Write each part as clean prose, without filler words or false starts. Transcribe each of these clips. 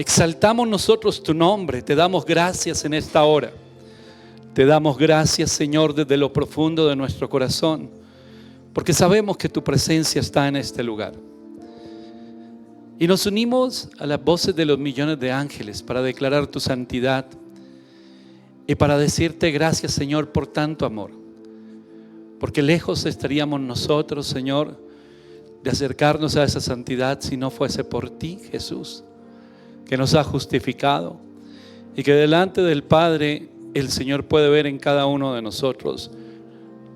Exaltamos nosotros tu nombre, te damos gracias en esta hora. Te damos gracias, Señor, desde lo profundo de nuestro corazón, porque sabemos que tu presencia está en este lugar. Y nos unimos a las voces de los millones de ángeles para declarar tu santidad y para decirte gracias, Señor, por tanto amor. Porque lejos estaríamos nosotros, Señor, de acercarnos a esa santidad si no fuese por ti, Jesús, que nos ha justificado y que delante del Padre el Señor puede ver en cada uno de nosotros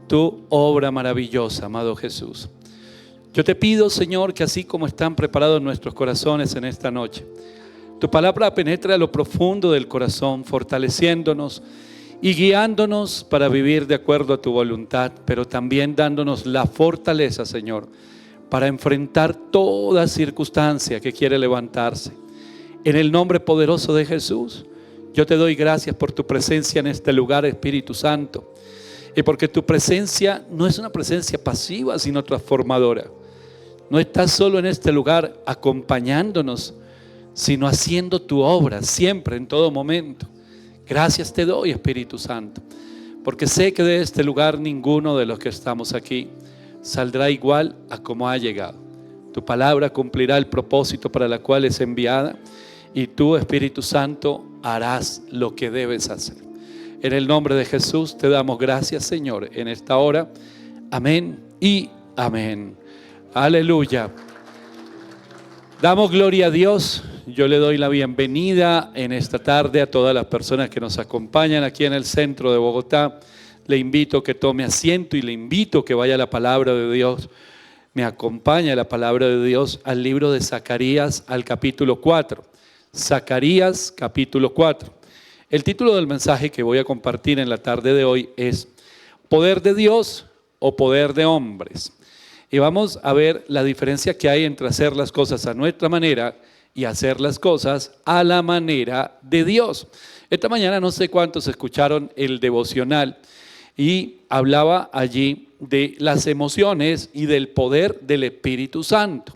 tu obra maravillosa, amado Jesús. Yo te pido, Señor, que así como están preparados nuestros corazones en esta noche, tu palabra penetre a lo profundo del corazón, fortaleciéndonos y guiándonos para vivir de acuerdo a tu voluntad, pero también dándonos la fortaleza, Señor, para enfrentar toda circunstancia que quiere levantarse. En el nombre poderoso de Jesús, yo te doy gracias por tu presencia en este lugar, Espíritu Santo, y porque tu presencia no es una presencia pasiva, sino transformadora. No estás solo en este lugar acompañándonos, sino haciendo tu obra siempre, en todo momento. Gracias te doy, Espíritu Santo, porque sé que de este lugar ninguno de los que estamos aquí saldrá igual a como ha llegado. Tu palabra cumplirá el propósito para la cual es enviada, y tú, Espíritu Santo, harás lo que debes hacer. En el nombre de Jesús te damos gracias, Señor, en esta hora. Amén y amén. Aleluya. Damos gloria a Dios. Yo le doy la bienvenida en esta tarde a todas las personas que nos acompañan aquí en el centro de Bogotá. Le invito a que tome asiento y le invito a que vaya a la palabra de Dios. Me acompaña la palabra de Dios al libro de Zacarías, al capítulo 4. Zacarías, capítulo 4. El título del mensaje que voy a compartir en la tarde de hoy es ¿Poder de Dios o poder de hombres? Y vamos a ver la diferencia que hay entre hacer las cosas a nuestra manera y hacer las cosas a la manera de Dios. Esta mañana no sé cuántos escucharon el devocional y hablaba allí de las emociones y del poder del Espíritu Santo.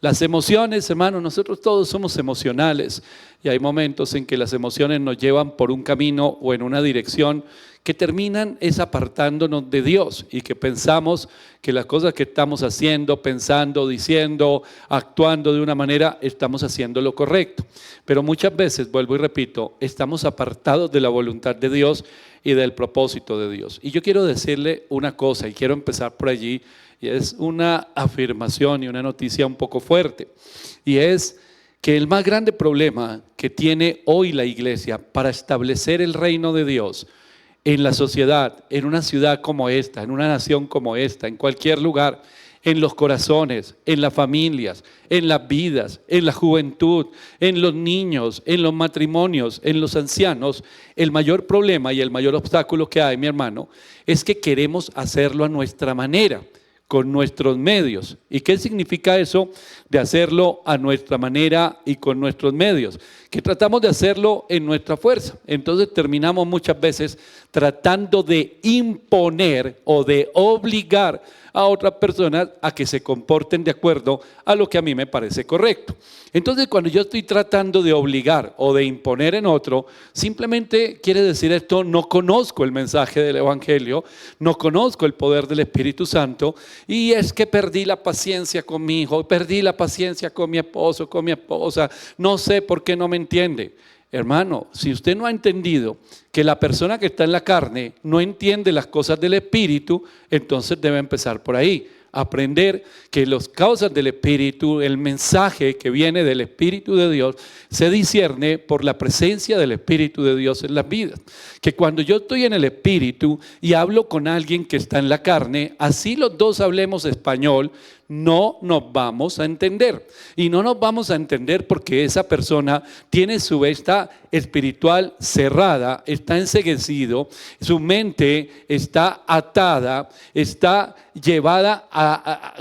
Las emociones, hermanos, nosotros todos somos emocionales y hay momentos en que las emociones nos llevan por un camino o en una dirección que terminan apartándonos de Dios y que pensamos que las cosas que estamos haciendo, pensando, diciendo, actuando de una manera, estamos haciendo lo correcto. Pero muchas veces, vuelvo y repito, estamos apartados de la voluntad de Dios y del propósito de Dios. Y yo quiero decirle una cosa y quiero empezar por allí, y es una afirmación y una noticia un poco fuerte, y es que el más grande problema que tiene hoy la iglesia para establecer el reino de Dios en la sociedad, en una ciudad como esta, en una nación como esta, en cualquier lugar, en los corazones, en las familias, en las vidas, en la juventud, en los niños, en los matrimonios, en los ancianos, el mayor problema y el mayor obstáculo que hay, mi hermano, es que queremos hacerlo a nuestra manera, con nuestros medios. ¿Y qué significa eso de hacerlo a nuestra manera y con nuestros medios? Que tratamos de hacerlo en nuestra fuerza. Entonces terminamos muchas veces tratando de imponer o de obligar a otras personas a que se comporten de acuerdo a lo que a mí me parece correcto. Entonces, cuando yo estoy tratando de obligar o de imponer en otro, simplemente quiere decir esto: no conozco el mensaje del Evangelio, no conozco el poder del Espíritu Santo, y es que perdí la paciencia con mi hijo, perdí la paciencia con mi esposo, con mi esposa, no sé por qué no me entiende. Hermano, si usted no ha entendido que la persona que está en la carne no entiende las cosas del Espíritu, entonces debe empezar por ahí. Aprender que las causas del Espíritu, el mensaje que viene del Espíritu de Dios, se discierne por la presencia del Espíritu de Dios en las vidas. Que cuando yo estoy en el Espíritu y hablo con alguien que está en la carne, así los dos hablemos español, no nos vamos a entender. Y no nos vamos a entender porque esa persona tiene su vista espiritual cerrada, está enceguecido, su mente está atada, está llevada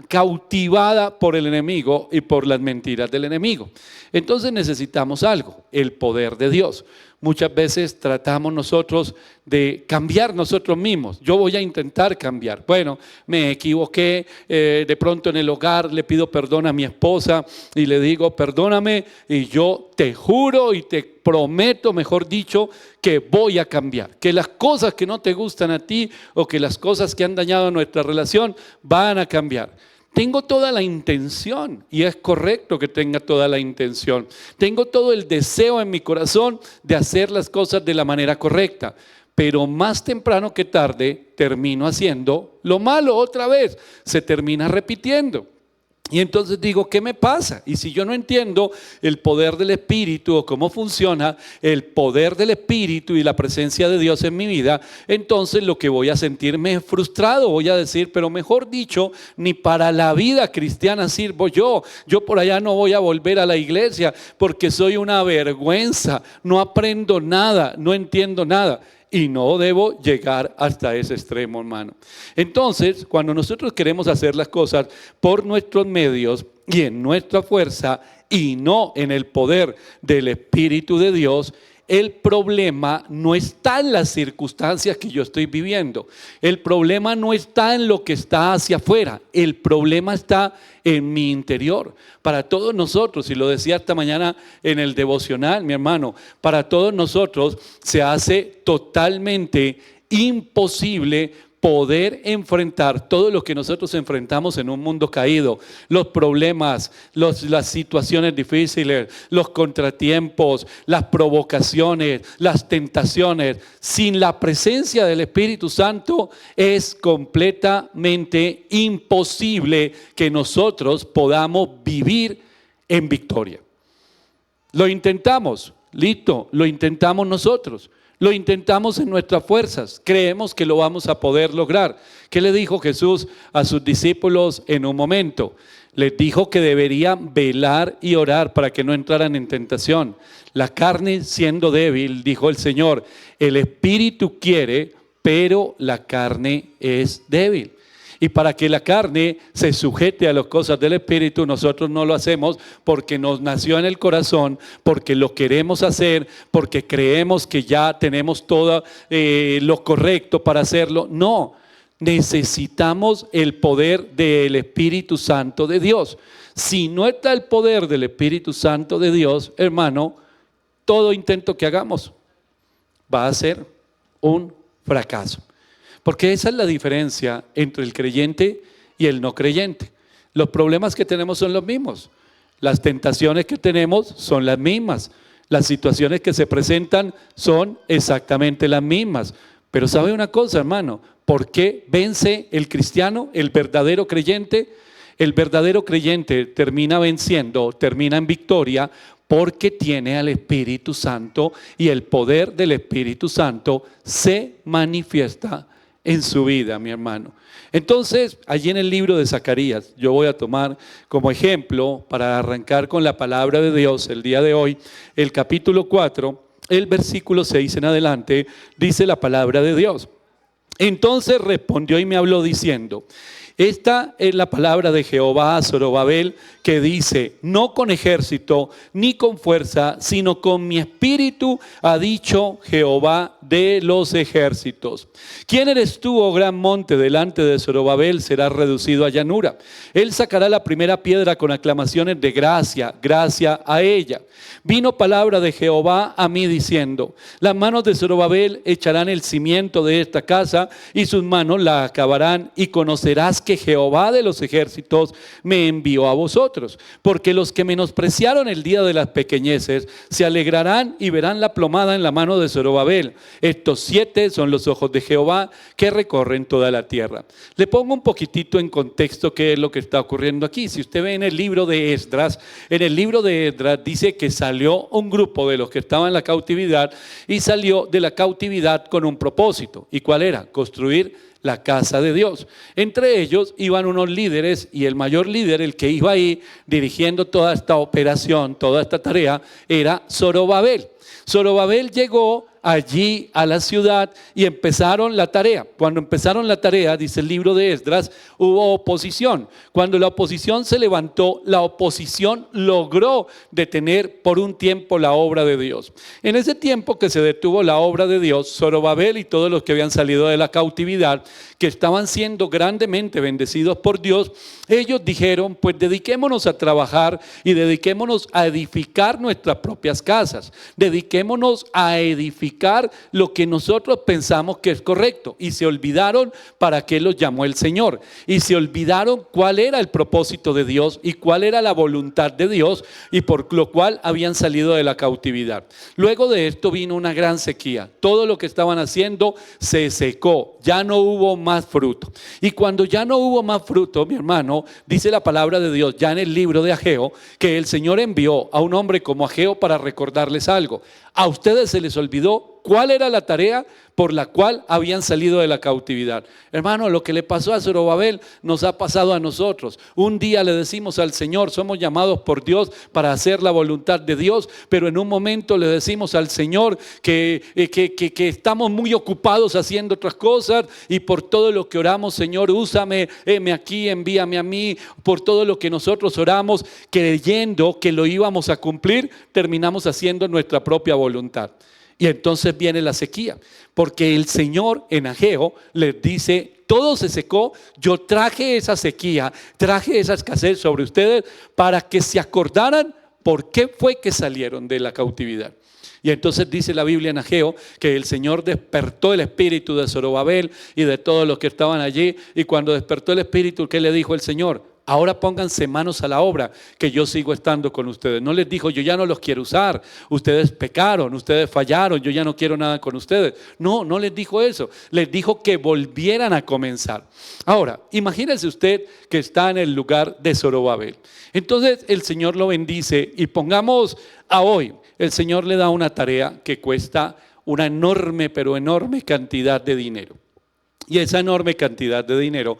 cautivada por el enemigo y por las mentiras del enemigo. Entonces necesitamos algo. el poder de Dios. Muchas veces tratamos nosotros de cambiar nosotros mismos. Yo voy a intentar cambiar. Bueno, me equivoqué, de pronto en el hogar le pido perdón a mi esposa y le digo, perdóname, y yo te juro y te prometo, mejor dicho, que voy a cambiar. Que las cosas que no te gustan a ti o que las cosas que han dañado nuestra relación van a cambiar. Tengo toda la intención, y es correcto que tenga toda la intención. Tengo todo el deseo en mi corazón de hacer las cosas de la manera correcta, pero más temprano que tarde termino haciendo lo malo otra vez, se termina repitiendo. Y entonces digo, ¿qué me pasa? Y si yo no entiendo el poder del Espíritu o cómo funciona el poder del Espíritu y la presencia de Dios en mi vida, entonces lo que voy a sentirme es frustrado. Voy a decir, pero mejor dicho, ni para la vida cristiana sirvo yo. Yo por allá no voy a volver a la iglesia porque soy una vergüenza. No aprendo nada, no entiendo nada. Y no debo llegar hasta ese extremo, hermano. Entonces, cuando nosotros queremos hacer las cosas por nuestros medios y en nuestra fuerza y no en el poder del Espíritu de Dios, el problema no está en las circunstancias que yo estoy viviendo. El problema no está en lo que está hacia afuera. El problema está en mi interior. Para todos nosotros, y lo decía esta mañana en el devocional, mi hermano, para todos nosotros se hace totalmente imposible poder enfrentar todo lo que nosotros enfrentamos en un mundo caído, los problemas, las situaciones difíciles, los contratiempos, las provocaciones, las tentaciones. Sin la presencia del Espíritu Santo es completamente imposible que nosotros podamos vivir en victoria. Lo intentamos, listo, lo intentamos nosotros. Lo intentamos en nuestras fuerzas, creemos que lo vamos a poder lograr. ¿Qué le dijo Jesús a sus discípulos en un momento? Les dijo que deberían velar y orar para que no entraran en tentación. La carne siendo débil, dijo el Señor, el espíritu quiere, pero la carne es débil. Y para que la carne se sujete a las cosas del Espíritu, nosotros no lo hacemos porque nos nació en el corazón, porque lo queremos hacer, porque creemos que ya tenemos todo lo correcto para hacerlo. No, necesitamos el poder del Espíritu Santo de Dios. Si no está el poder del Espíritu Santo de Dios, hermano, todo intento que hagamos va a ser un fracaso. Porque esa es la diferencia entre el creyente y el no creyente. Los problemas que tenemos son los mismos. Las tentaciones que tenemos son las mismas. Las situaciones que se presentan son exactamente las mismas. Pero ¿sabe una cosa, hermano? ¿Por qué vence el cristiano, el verdadero creyente? El verdadero creyente termina venciendo, termina en victoria porque tiene al Espíritu Santo y el poder del Espíritu Santo se manifiesta en su vida, mi hermano. Entonces, allí en el libro de Zacarías, yo voy a tomar como ejemplo, para arrancar con la palabra de Dios el día de hoy, el capítulo 4, el versículo 6 en adelante, dice la palabra de Dios. Entonces respondió y me habló diciendo, esta es la palabra de Jehová a Zorobabel, que dice, no con ejército ni con fuerza, sino con mi espíritu, ha dicho Jehová de los ejércitos. ¿Quién eres tú, oh gran monte? Delante de Zorobabel serás reducido a llanura. Él sacará la primera piedra con aclamaciones de gracia, gracia a ella. Vino palabra de Jehová a mí diciendo, las manos de Zorobabel echarán el cimiento de esta casa y sus manos la acabarán, y conocerás que Jehová de los ejércitos me envió a vosotros, porque los que menospreciaron el día de las pequeñeces se alegrarán y verán la plomada en la mano de Zorobabel. Estos 7 son los ojos de Jehová que recorren toda la tierra. Le pongo un poquitito en contexto qué es lo que está ocurriendo aquí. Si usted ve en el libro de Esdras, dice que salió un grupo de los que estaban en la cautividad y salió de la cautividad con un propósito. ¿Y cuál era? Construir la casa de Dios. Entre ellos iban unos líderes, y el mayor líder, el que iba ahí dirigiendo toda esta operación, toda esta tarea, era Zorobabel. Zorobabel llegó allí a la ciudad y empezaron la tarea. Cuando empezaron la tarea, dice el libro de Esdras, hubo oposición. Cuando la oposición se levantó, la oposición logró detener por un tiempo la obra de Dios. En ese tiempo que se detuvo la obra de Dios, Zorobabel y todos los que habían salido de la cautividad, que estaban siendo grandemente bendecidos por Dios, ellos dijeron, pues dediquémonos a trabajar y dediquémonos a edificar nuestras propias casas. Dediquémonos a edificar lo que nosotros pensamos que es correcto. Y se olvidaron para qué los llamó el Señor. Y se olvidaron cuál era el propósito de Dios y cuál era la voluntad de Dios y por lo cual habían salido de la cautividad. Luego de esto vino una gran sequía. Todo lo que estaban haciendo se secó. Ya no hubo más fruto. Y cuando ya no hubo más fruto, mi hermano, dice la palabra de Dios ya en el libro de Ageo, que el Señor envió a un hombre como Ageo para recordarles algo. A ustedes se les olvidó cuál era la tarea por la cual habían salido de la cautividad. Hermano, lo que le pasó a Zorobabel nos ha pasado a nosotros. Un día le decimos al Señor, somos llamados por Dios para hacer la voluntad de Dios, pero en un momento le decimos al Señor que estamos muy ocupados haciendo otras cosas y por todo lo que oramos, Señor, úsame, heme aquí, envíame a mí. Por todo lo que nosotros oramos, creyendo que lo íbamos a cumplir, terminamos haciendo nuestra propia voluntad. Y entonces viene la sequía, porque el Señor en Ageo les dice, todo se secó, yo traje esa sequía, traje esa escasez sobre ustedes para que se acordaran por qué fue que salieron de la cautividad. Y entonces dice la Biblia en Ageo que el Señor despertó el espíritu de Zorobabel y de todos los que estaban allí. Y cuando despertó el espíritu, ¿qué le dijo el Señor? Ahora pónganse manos a la obra, que yo sigo estando con ustedes. No les dijo, yo ya no los quiero usar, ustedes pecaron, ustedes fallaron, yo ya no quiero nada con ustedes. No, no les dijo eso, les dijo que volvieran a comenzar. Ahora, imagínense usted que está en el lugar de Zorobabel. Entonces el Señor lo bendice y pongamos a hoy, el Señor le da una tarea que cuesta una enorme, pero enorme cantidad de dinero. Y esa enorme cantidad de dinero,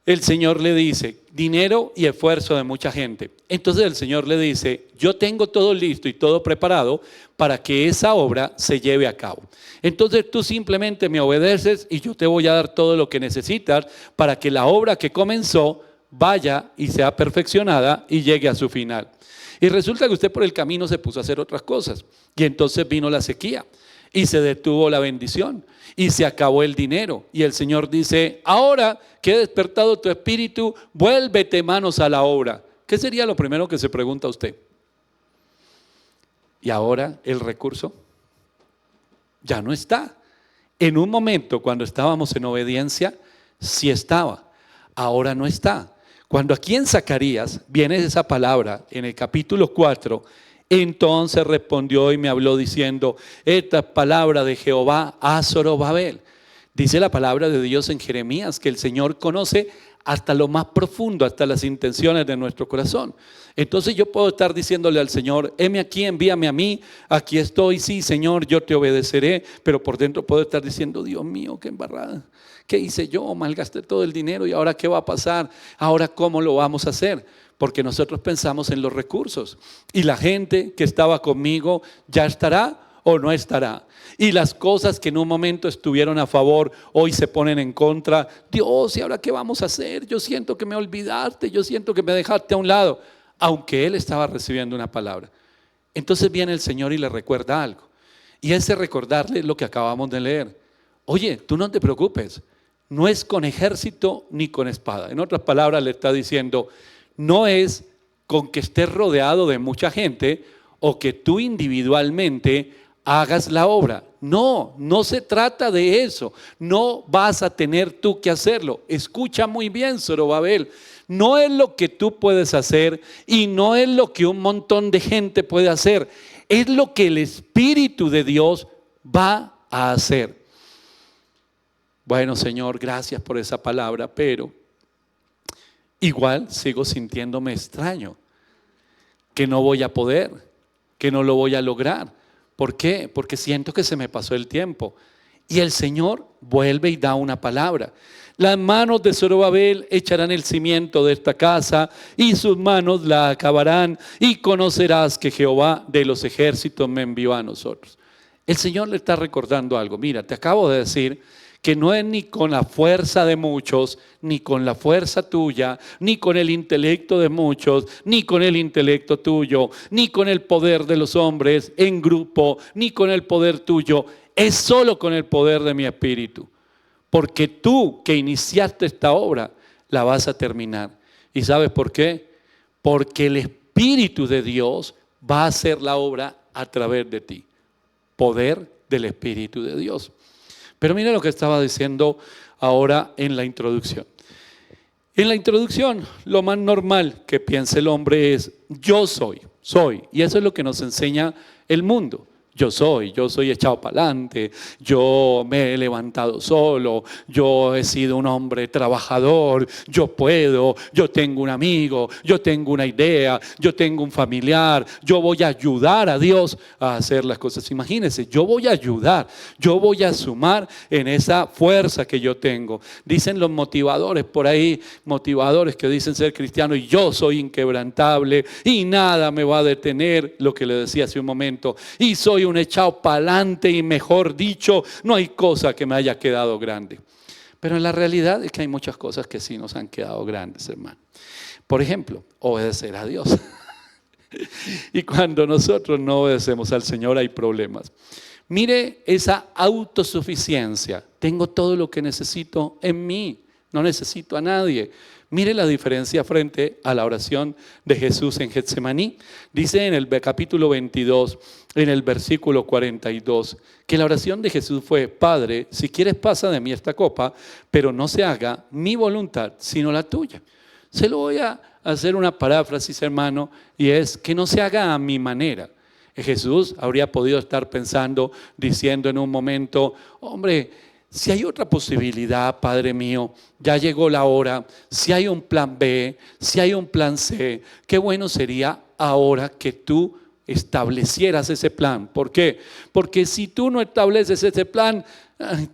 el Señor le dice, dinero y esfuerzo de mucha gente. Entonces el Señor le dice, yo tengo todo listo y todo preparado para que esa obra se lleve a cabo. Entonces tú simplemente me obedeces y yo te voy a dar todo lo que necesitas para que la obra que comenzó vaya y sea perfeccionada y llegue a su final. Y resulta que usted por el camino se puso a hacer otras cosas. Y entonces vino la sequía y se detuvo la bendición y se acabó el dinero. Y el Señor dice, ahora que he despertado tu espíritu, vuélvete manos a la obra. ¿Qué sería lo primero que se pregunta usted? ¿Y ahora el recurso? Ya no está. En un momento cuando estábamos en obediencia, sí estaba. Ahora no está. Cuando aquí en Zacarías viene esa palabra en el capítulo 4, entonces respondió y me habló diciendo, esta palabra de Jehová a Zorobabel. Dice la palabra de Dios en Jeremías que el Señor conoce hasta lo más profundo, hasta las intenciones de nuestro corazón. Entonces yo puedo estar diciéndole al Señor, heme aquí, envíame a mí, aquí estoy, sí Señor, yo te obedeceré, pero por dentro puedo estar diciendo, Dios mío, qué embarrada, ¿qué hice yo? Malgasté todo el dinero y ahora ¿qué va a pasar? Ahora ¿cómo lo vamos a hacer? Porque nosotros pensamos en los recursos y la gente que estaba conmigo ya estará o no estará. Y las cosas que en un momento estuvieron a favor, hoy se ponen en contra. Dios, ¿y ahora qué vamos a hacer? Yo siento que me olvidaste, yo siento que me dejaste a un lado. Aunque él estaba recibiendo una palabra. Entonces viene el Señor y le recuerda algo. Y ese recordarle lo que acabamos de leer. Oye, tú no te preocupes, no es con ejército ni con espada. En otras palabras le está diciendo, no es con que estés rodeado de mucha gente o que tú individualmente hagas la obra. No, no se trata de eso. No vas a tener tú que hacerlo. Escucha muy bien, Zorobabel. No es lo que tú puedes hacer y no es lo que un montón de gente puede hacer. Es lo que el Espíritu de Dios va a hacer. Bueno, Señor, gracias por esa palabra, pero igual sigo sintiéndome extraño, que no voy a poder, que no lo voy a lograr. ¿Por qué? Porque siento que se me pasó el tiempo. Y el Señor vuelve y da una palabra. Las manos de Zorobabel echarán el cimiento de esta casa y sus manos la acabarán y conocerás que Jehová de los ejércitos me envió a nosotros. El Señor le está recordando algo. Mira, te acabo de decir que no es ni con la fuerza de muchos, ni con la fuerza tuya, ni con el intelecto de muchos, ni con el intelecto tuyo, ni con el poder de los hombres en grupo, ni con el poder tuyo. Es solo con el poder de mi Espíritu. Porque tú que iniciaste esta obra, la vas a terminar. ¿Y sabes por qué? Porque el Espíritu de Dios va a hacer la obra a través de ti. Poder del Espíritu de Dios. Pero mira lo que estaba diciendo ahora en la introducción. En la introducción, lo más normal que piensa el hombre es yo soy. Y eso es lo que nos enseña el mundo. Yo soy echado para adelante, yo me he levantado solo, yo he sido un hombre trabajador, yo puedo, yo tengo un amigo, yo tengo una idea, yo tengo un familiar, yo voy a ayudar a Dios a hacer las cosas. Imagínense, yo voy a ayudar, yo voy a sumar en esa fuerza que yo tengo. Dicen los motivadores por ahí, motivadores que dicen ser cristianos, y yo soy inquebrantable y nada me va a detener, lo que le decía hace un momento, y soy un echado para adelante y mejor dicho, no hay cosa que me haya quedado grande. Pero en la realidad es que hay muchas cosas que sí nos han quedado grandes, hermano. Por ejemplo, obedecer a Dios. Y cuando nosotros no obedecemos al Señor hay problemas. Mire esa autosuficiencia. Tengo todo lo que necesito en mí, no necesito a nadie. Mire la diferencia frente a la oración de Jesús en Getsemaní. Dice en el capítulo 22, en el versículo 42, que la oración de Jesús fue: Padre, si quieres pasa de mí esta copa, pero no se haga mi voluntad, sino la tuya. Se lo voy a hacer una paráfrasis, hermano, y es que no se haga a mi manera. Jesús habría podido estar pensando, diciendo en un momento: hombre, si hay otra posibilidad, Padre mío, ya llegó la hora. Si hay un plan B, si hay un plan C, qué bueno sería ahora que tú establecieras ese plan. ¿Por qué? Porque si tú no estableces ese plan,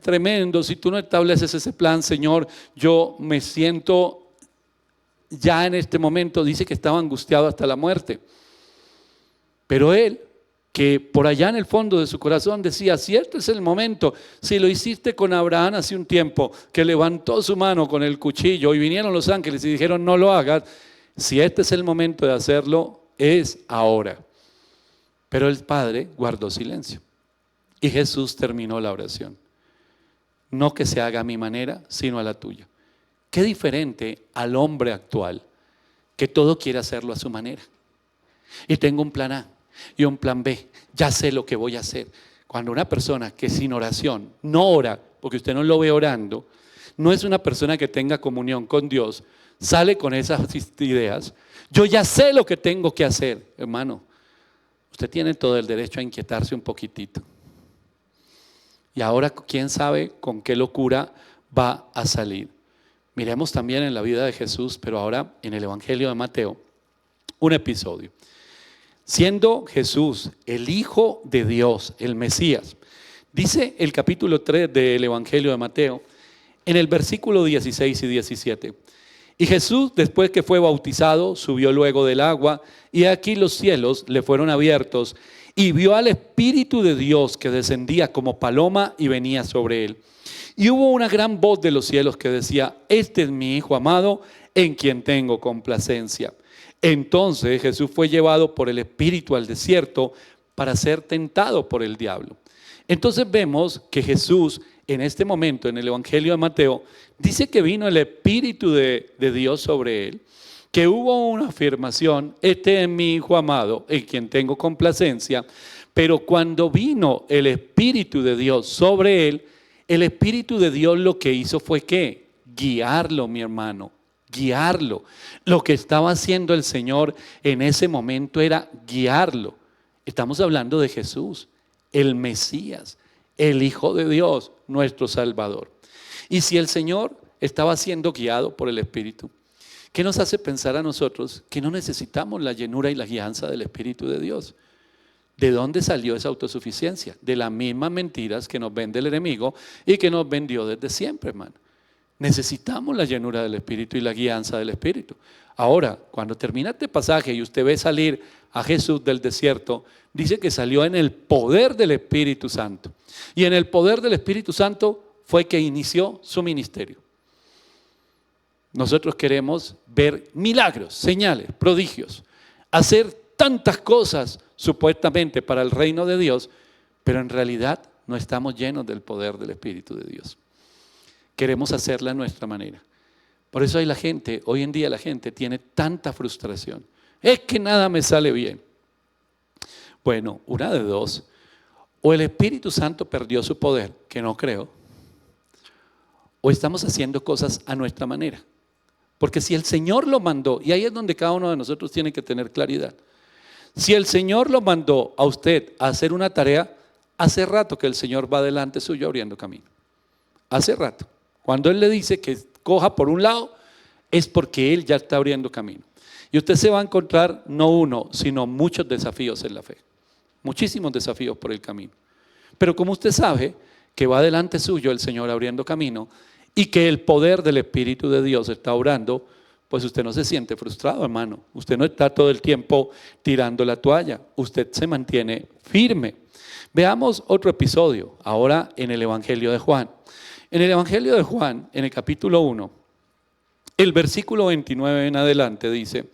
tremendo, si tú no estableces ese plan, Señor, yo me siento ya en este momento, dice que estaba angustiado hasta la muerte. Pero él, que por allá en el fondo de su corazón decía: si este es el momento, si lo hiciste con Abraham hace un tiempo, que levantó su mano con el cuchillo y vinieron los ángeles y dijeron no lo hagas, si este es el momento de hacerlo, es ahora. Pero el Padre guardó silencio y Jesús terminó la oración. No que se haga a mi manera, sino a la tuya. Qué diferente al hombre actual, que todo quiere hacerlo a su manera. Y tengo un plan A y un plan B, ya sé lo que voy a hacer. Cuando una persona que sin oración no ora, porque usted no lo ve orando, no es una persona que tenga comunión con Dios, sale con esas ideas: yo ya sé lo que tengo que hacer. Hermano, usted tiene todo el derecho a inquietarse un poquitito. Y ahora quién sabe con qué locura va a salir. Miremos también en la vida de Jesús, pero ahora en el Evangelio de Mateo, un episodio. Siendo Jesús el Hijo de Dios, el Mesías, dice el capítulo 3 del Evangelio de Mateo, en el versículo 16 y 17. Y Jesús, después que fue bautizado, subió luego del agua, y aquí los cielos le fueron abiertos, y vio al Espíritu de Dios que descendía como paloma y venía sobre él. Y hubo una gran voz de los cielos que decía: este es mi Hijo amado, en quien tengo complacencia. Entonces Jesús fue llevado por el Espíritu al desierto para ser tentado por el diablo. Entonces vemos que Jesús en este momento en el Evangelio de Mateo dice que vino el Espíritu de Dios sobre él, que hubo una afirmación: este es mi Hijo amado en quien tengo complacencia. Pero cuando vino el Espíritu de Dios sobre él, el Espíritu de Dios lo que hizo fue ¿qué? Guiarlo, mi hermano. Guiarlo. Lo que estaba haciendo el Señor en ese momento era guiarlo. Estamos hablando de Jesús, el Mesías, el Hijo de Dios, nuestro Salvador. Y si el Señor estaba siendo guiado por el Espíritu, ¿qué nos hace pensar a nosotros que no necesitamos la llenura y la guianza del Espíritu de Dios? ¿De dónde salió esa autosuficiencia? De las mismas mentiras que nos vende el enemigo y que nos vendió desde siempre, hermano. Necesitamos la llenura del Espíritu y la guianza del Espíritu. Ahora, cuando termina este pasaje y usted ve salir a Jesús del desierto, dice que salió en el poder del Espíritu Santo. Y en el poder del Espíritu Santo fue que inició su ministerio. Nosotros queremos ver milagros, señales, prodigios, hacer tantas cosas supuestamente para el reino de Dios, pero en realidad no estamos llenos del poder del Espíritu de Dios. Queremos hacerla a nuestra manera. Por eso hoy en día la gente tiene tanta frustración. Es que nada me sale bien. Bueno, una de dos. O el Espíritu Santo perdió su poder, que no creo, o estamos haciendo cosas a nuestra manera. Porque si el Señor lo mandó, y ahí es donde cada uno de nosotros tiene que tener claridad. Si el Señor lo mandó a usted a hacer una tarea, hace rato que el Señor va delante suyo abriendo camino. Hace rato. Cuando Él le dice que coja por un lado, es porque Él ya está abriendo camino. Y usted se va a encontrar no uno, sino muchos desafíos en la fe. Muchísimos desafíos por el camino. Pero como usted sabe que va delante suyo el Señor abriendo camino y que el poder del Espíritu de Dios está obrando, pues usted no se siente frustrado, hermano. Usted no está todo el tiempo tirando la toalla. Usted se mantiene firme. Veamos otro episodio, ahora en el Evangelio de Juan. En el Evangelio de Juan, en el capítulo 1, el versículo 29 en adelante dice: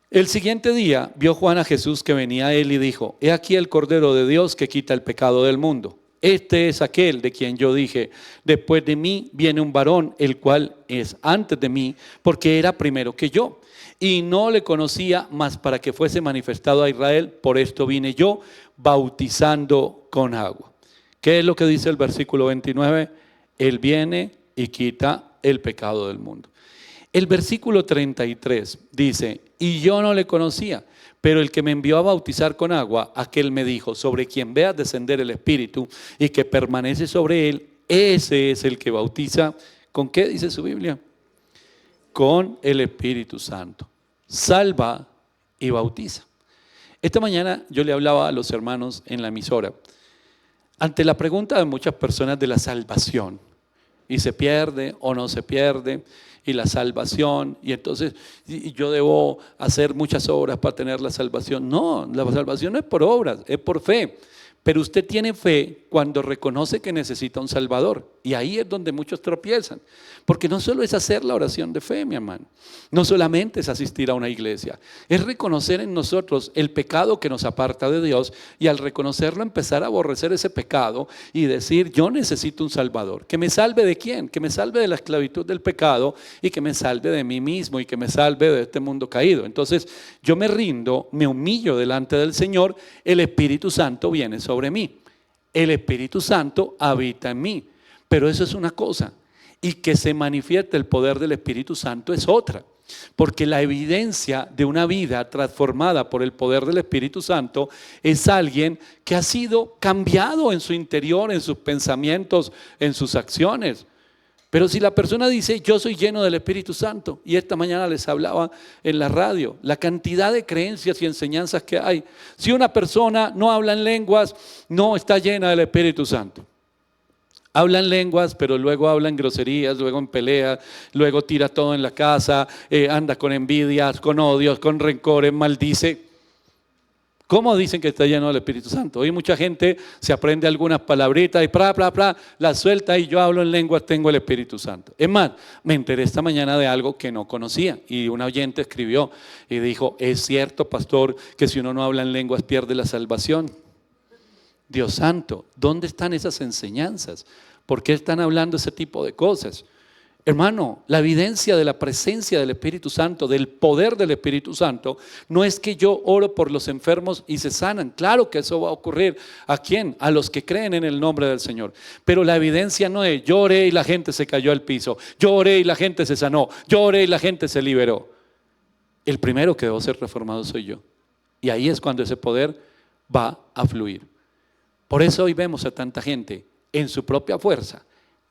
el siguiente día vio Juan a Jesús que venía a él y dijo: he aquí el Cordero de Dios que quita el pecado del mundo. Este es aquel de quien yo dije: después de mí viene un varón, el cual es antes de mí, porque era primero que yo. Y no le conocía, mas para que fuese manifestado a Israel, por esto vine yo, bautizando con agua. ¿Qué es lo que dice el versículo 29? Él viene y quita el pecado del mundo. El versículo 33 dice: y yo no le conocía, pero el que me envió a bautizar con agua, aquel me dijo: sobre quien veas descender el Espíritu y que permanece sobre él, ese es el que bautiza. ¿Con qué dice su Biblia? Con el Espíritu Santo. Salva y bautiza. Esta mañana yo le hablaba a los hermanos en la emisora ante la pregunta de muchas personas de la salvación, y se pierde o no se pierde, y la salvación, y entonces yo debo hacer muchas obras para tener la salvación. No, la salvación no es por obras, es por fe. Pero usted tiene fe cuando reconoce que necesita un Salvador. Y ahí es donde muchos tropiezan. Porque no solo es hacer la oración de fe, mi hermano. No solamente es asistir a una iglesia. Es reconocer en nosotros el pecado que nos aparta de Dios. Y al reconocerlo empezar a aborrecer ese pecado y decir: yo necesito un Salvador. ¿Que me salve de quién? Que me salve de la esclavitud del pecado y que me salve de mí mismo y que me salve de este mundo caído. Entonces yo me rindo, me humillo delante del Señor. El Espíritu Santo viene sobre mí. El Espíritu Santo habita en mí. Pero eso es una cosa, y que se manifieste el poder del Espíritu Santo es otra. Porque la evidencia de una vida transformada por el poder del Espíritu Santo es alguien que ha sido cambiado en su interior, en sus pensamientos, en sus acciones. Pero si la persona dice: yo soy lleno del Espíritu Santo, y esta mañana les hablaba en la radio, la cantidad de creencias y enseñanzas que hay. Si una persona no habla en lenguas, no está llena del Espíritu Santo. Habla en lenguas, pero luego habla en groserías, luego en peleas, luego tira todo en la casa, anda con envidias, con odios, con rencores, maldice. ¿Cómo dicen que está lleno del Espíritu Santo? Hoy mucha gente se aprende algunas palabritas y las suelta, y yo hablo en lenguas, tengo el Espíritu Santo. Es más, me enteré esta mañana de algo que no conocía, y un oyente escribió y dijo: ¿es cierto, pastor, que si uno no habla en lenguas pierde la salvación? Dios santo, ¿dónde están esas enseñanzas? ¿Por qué están hablando ese tipo de cosas? Hermano, la evidencia de la presencia del Espíritu Santo, del poder del Espíritu Santo, no es que yo oro por los enfermos y se sanan. Claro que eso va a ocurrir. ¿A quién? A los que creen en el nombre del Señor. Pero la evidencia no es: yo oré y la gente se cayó al piso, yo oré y la gente se sanó, yo oré y la gente se liberó. El primero que debo ser reformado soy yo. Y ahí es cuando ese poder va a fluir. Por eso hoy vemos a tanta gente en su propia fuerza,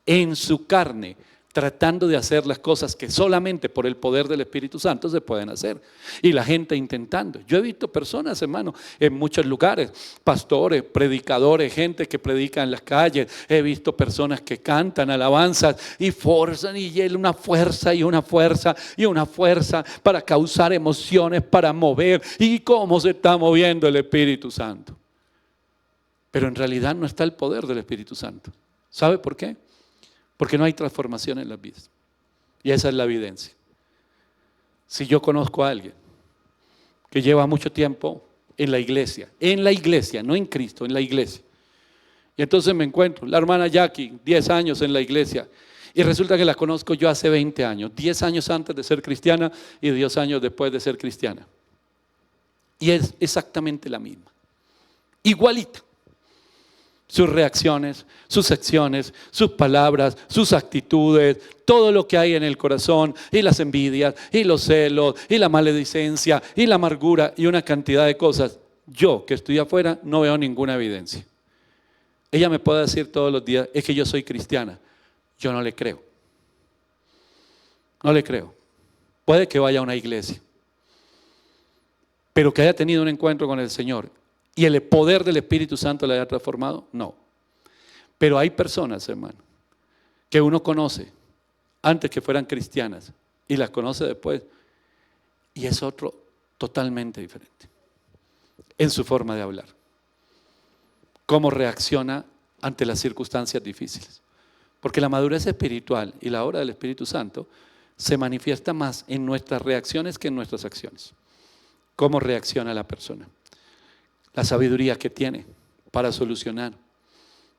en su carne, tratando de hacer las cosas que solamente por el poder del Espíritu Santo se pueden hacer. Y la gente intentando. Yo he visto personas, hermano, en muchos lugares, pastores, predicadores, gente que predica en las calles. He visto personas que cantan alabanzas y forzan y una fuerza y una fuerza y una fuerza para causar emociones, para mover. ¿Y cómo se está moviendo el Espíritu Santo? Pero en realidad no está el poder del Espíritu Santo. ¿Sabe por qué? Porque no hay transformación en las vidas. Y esa es la evidencia. Si yo conozco a alguien que lleva mucho tiempo en la iglesia, no en Cristo, en la iglesia. Y entonces me encuentro, la hermana Jackie, 10 años en la iglesia. Y resulta que la conozco yo hace 20 años, 10 años antes de ser cristiana y 10 años después de ser cristiana. Y es exactamente la misma. Igualita. Sus reacciones, sus acciones, sus palabras, sus actitudes, todo lo que hay en el corazón, y las envidias, y los celos, y la maledicencia, y la amargura, y una cantidad de cosas. Yo, que estoy afuera, no veo ninguna evidencia. Ella me puede decir todos los días, es que yo soy cristiana. Yo no le creo. No le creo. Puede que vaya a una iglesia, pero que haya tenido un encuentro con el Señor y el poder del Espíritu Santo la haya transformado, no. Pero hay personas, hermano, que uno conoce antes que fueran cristianas y las conoce después y es otro totalmente diferente en su forma de hablar. Cómo reacciona ante las circunstancias difíciles. Porque la madurez espiritual y la obra del Espíritu Santo se manifiesta más en nuestras reacciones que en nuestras acciones. Cómo reacciona la persona. La sabiduría que tiene para solucionar,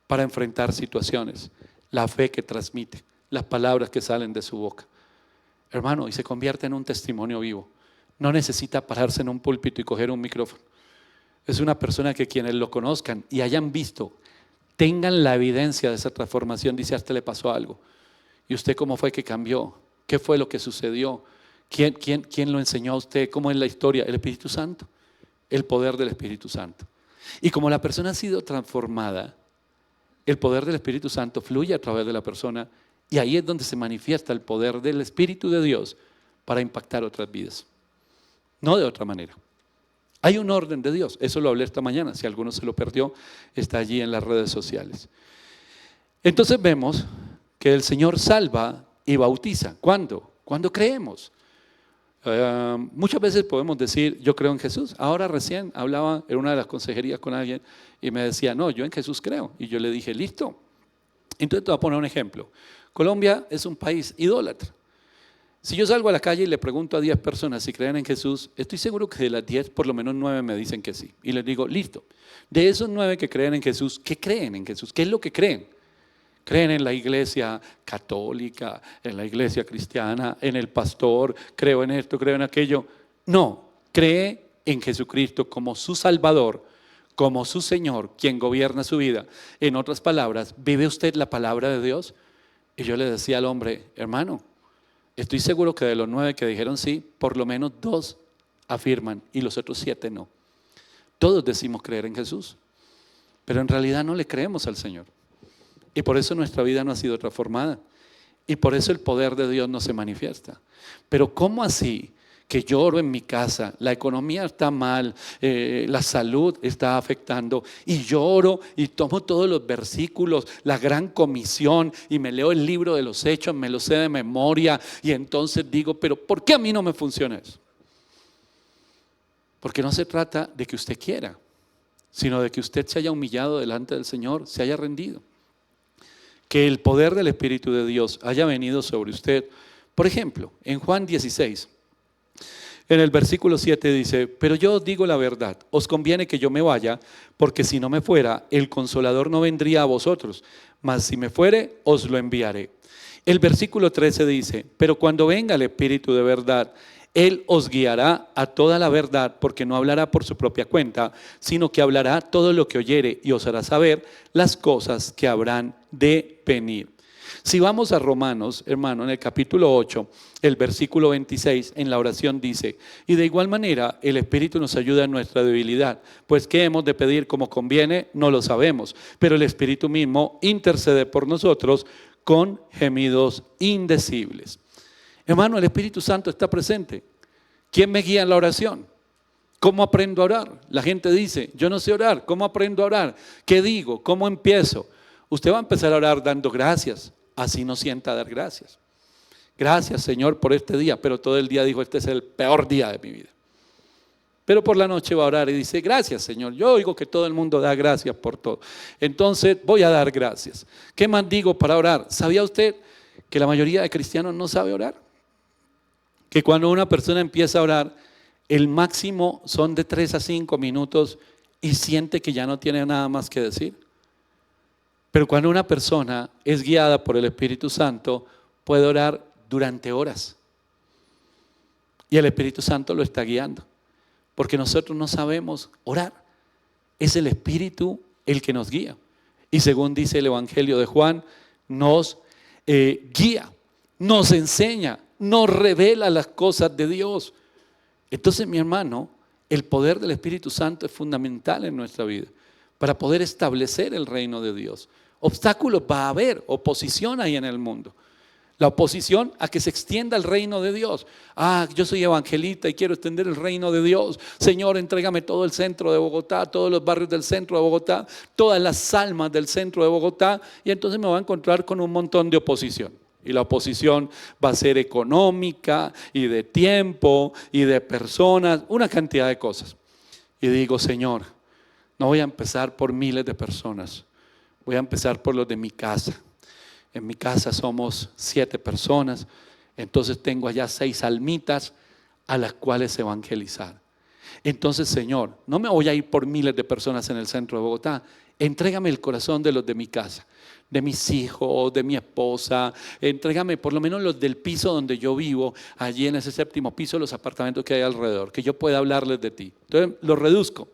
para enfrentar situaciones, la fe que transmite, las palabras que salen de su boca. Hermano, y se convierte en un testimonio vivo. No necesita pararse en un púlpito y coger un micrófono. Es una persona que quienes lo conozcan y hayan visto, tengan la evidencia de esa transformación, dice, a usted le pasó algo. ¿Y usted cómo fue que cambió? ¿Qué fue lo que sucedió? ¿Quién lo enseñó a usted? ¿Cómo es la historia? El Espíritu Santo. El poder del Espíritu Santo. Y como la persona ha sido transformada, el poder del Espíritu Santo fluye a través de la persona y ahí es donde se manifiesta el poder del Espíritu de Dios para impactar otras vidas. No de otra manera. Hay un orden de Dios, eso lo hablé esta mañana, si alguno se lo perdió, está allí en las redes sociales. Entonces vemos que el Señor salva y bautiza. ¿Cuándo? Cuando creemos. Muchas veces podemos decir, yo creo en Jesús. Ahora recién hablaba en una de las consejerías con alguien y me decía, no, yo en Jesús creo. Y yo le dije, listo. Entonces te voy a poner un ejemplo. Colombia es un país idólatra. Si yo salgo a la calle y le pregunto a 10 personas si creen en Jesús, estoy seguro que de las 10, por lo menos 9 me dicen que sí. Y les digo, listo. De esos 9 que creen en Jesús, ¿qué creen en Jesús? ¿Qué es lo que creen? ¿Creen en la iglesia católica, en la iglesia cristiana, en el pastor, creo en esto, creo en aquello? No, cree en Jesucristo como su Salvador, como su Señor, quien gobierna su vida. En otras palabras, ¿vive usted la palabra de Dios? Y yo le decía al hombre, hermano, estoy seguro que de los 9 que dijeron sí, por lo menos 2 afirman y los otros 7 no. Todos decimos creer en Jesús, pero en realidad no le creemos al Señor. Y por eso nuestra vida no ha sido transformada. Y por eso el poder de Dios no se manifiesta. Pero ¿cómo así que yo oro en mi casa, la economía está mal, la salud está afectando, y yo oro y tomo todos los versículos, la gran comisión, y me leo el libro de los Hechos, me lo sé de memoria, y entonces digo, pero ¿por qué a mí no me funciona eso? Porque no se trata de que usted quiera, sino de que usted se haya humillado delante del Señor, se haya rendido. Que el poder del Espíritu de Dios haya venido sobre usted. Por ejemplo, en Juan 16, en el versículo 7 dice, pero yo os digo la verdad, os conviene que yo me vaya, porque si no me fuera, el Consolador no vendría a vosotros, mas si me fuere, os lo enviaré. El versículo 13 dice, pero cuando venga el Espíritu de verdad, Él os guiará a toda la verdad, porque no hablará por su propia cuenta, sino que hablará todo lo que oyere y os hará saber las cosas que habrán de venir. Si vamos a Romanos, hermano, en el capítulo 8, el versículo 26, en la oración dice, y de igual manera el Espíritu nos ayuda en nuestra debilidad, pues ¿qué hemos de pedir como conviene? No lo sabemos, pero el Espíritu mismo intercede por nosotros con gemidos indecibles. Hermano, el Espíritu Santo está presente. ¿Quién me guía en la oración? ¿Cómo aprendo a orar? La gente dice, yo no sé orar. ¿Cómo aprendo a orar? ¿Qué digo? ¿Cómo empiezo? Usted va a empezar a orar dando gracias. Así no sienta dar gracias. Gracias, Señor, por este día. Pero todo el día dijo, este es el peor día de mi vida. Pero por la noche va a orar y dice, gracias, Señor. Yo oigo que todo el mundo da gracias por todo. Entonces voy a dar gracias. ¿Qué más digo para orar? ¿Sabía usted que la mayoría de cristianos no sabe orar? Que cuando una persona empieza a orar, el máximo son de 3 a 5 minutos y siente que ya no tiene nada más que decir. Pero cuando una persona es guiada por el Espíritu Santo, puede orar durante horas. Y el Espíritu Santo lo está guiando. Porque nosotros no sabemos orar. Es el Espíritu el que nos guía. Y según dice el Evangelio de Juan, nos guía, nos enseña, nos revela las cosas de Dios. Entonces, mi hermano, el poder del Espíritu Santo es fundamental en nuestra vida para poder establecer el reino de Dios. Obstáculos va a haber, oposición hay en el mundo. La oposición a que se extienda el reino de Dios. Yo soy evangelista y quiero extender el reino de Dios. Señor, entrégame todo el centro de Bogotá, todos los barrios del centro de Bogotá, todas las almas del centro de Bogotá. Y entonces me voy a encontrar con un montón de oposición. Y la oposición va a ser económica y de tiempo y de personas, una cantidad de cosas. Y digo, Señor, no voy a empezar por miles de personas. Voy a empezar por los de mi casa. En mi casa somos 7 personas, entonces tengo allá 6 almitas a las cuales evangelizar. Entonces, Señor, no me voy a ir por miles de personas en el centro de Bogotá. Entrégame el corazón de los de mi casa, de mis hijos, de mi esposa. Entrégame por lo menos los del piso donde yo vivo, allí en ese 7º piso, los apartamentos que hay alrededor, que yo pueda hablarles de ti. Entonces, los reduzco.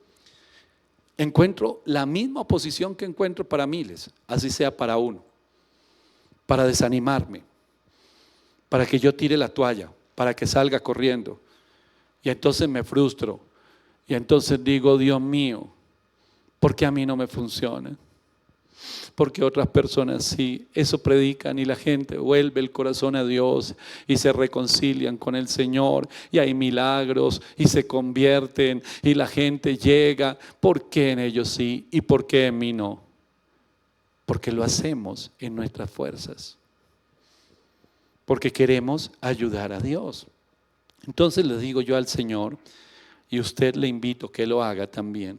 Encuentro la misma oposición que encuentro para miles, así sea para uno. Para desanimarme, para que yo tire la toalla, para que salga corriendo. Y entonces me frustro. Y entonces digo, Dios mío, ¿por qué a mí no me funciona? Porque otras personas sí, eso predican y la gente vuelve el corazón a Dios y se reconcilian con el Señor y hay milagros y se convierten y la gente llega. ¿Por qué en ellos sí y por qué en mí no? Porque lo hacemos en nuestras fuerzas. Porque queremos ayudar a Dios. Entonces le digo yo al Señor, y usted le invito que lo haga también.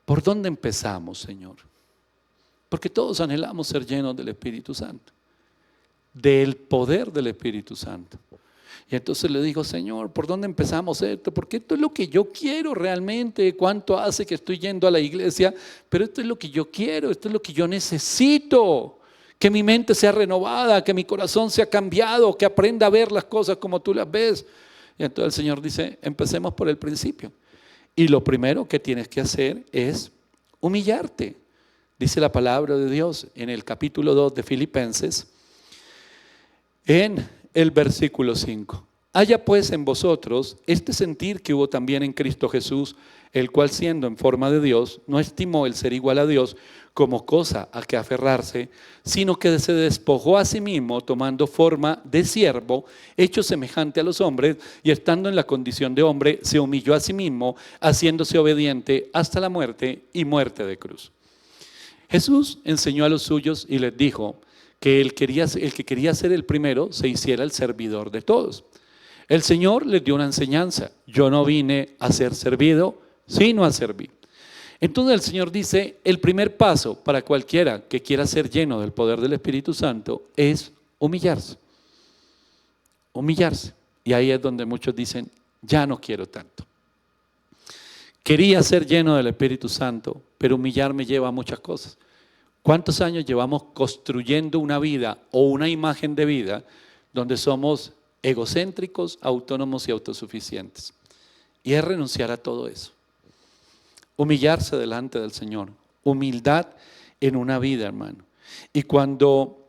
¿Por dónde empezamos, Señor? Porque todos anhelamos ser llenos del Espíritu Santo, del poder del Espíritu Santo. Y entonces le digo, Señor, ¿por dónde empezamos esto? Porque esto es lo que yo quiero realmente. ¿Cuánto hace que estoy yendo a la iglesia? Pero esto es lo que yo quiero, esto es lo que yo necesito. Que mi mente sea renovada, que mi corazón sea cambiado, que aprenda a ver las cosas como tú las ves. Y entonces el Señor dice, empecemos por el principio. Y lo primero que tienes que hacer es humillarte. Dice la palabra de Dios en el capítulo 2 de Filipenses, en el versículo 5. Haya pues en vosotros este sentir que hubo también en Cristo Jesús, el cual siendo en forma de Dios, no estimó el ser igual a Dios como cosa a que aferrarse, sino que se despojó a sí mismo, tomando forma de siervo, hecho semejante a los hombres, y estando en la condición de hombre, se humilló a sí mismo, haciéndose obediente hasta la muerte y muerte de cruz. Jesús enseñó a los suyos y les dijo que el que quería ser el primero se hiciera el servidor de todos. El Señor les dio una enseñanza. Yo no vine a ser servido, sino a servir. Entonces el Señor dice, el primer paso para cualquiera que quiera ser lleno del poder del Espíritu Santo es humillarse. Humillarse. Y ahí es donde muchos dicen, ya no quiero tanto. Quería ser lleno del Espíritu Santo, pero humillarme lleva a muchas cosas. ¿Cuántos años llevamos construyendo una vida o una imagen de vida donde somos egocéntricos, autónomos y autosuficientes? Y es renunciar a todo eso. Humillarse delante del Señor. Humildad en una vida, hermano. Y cuando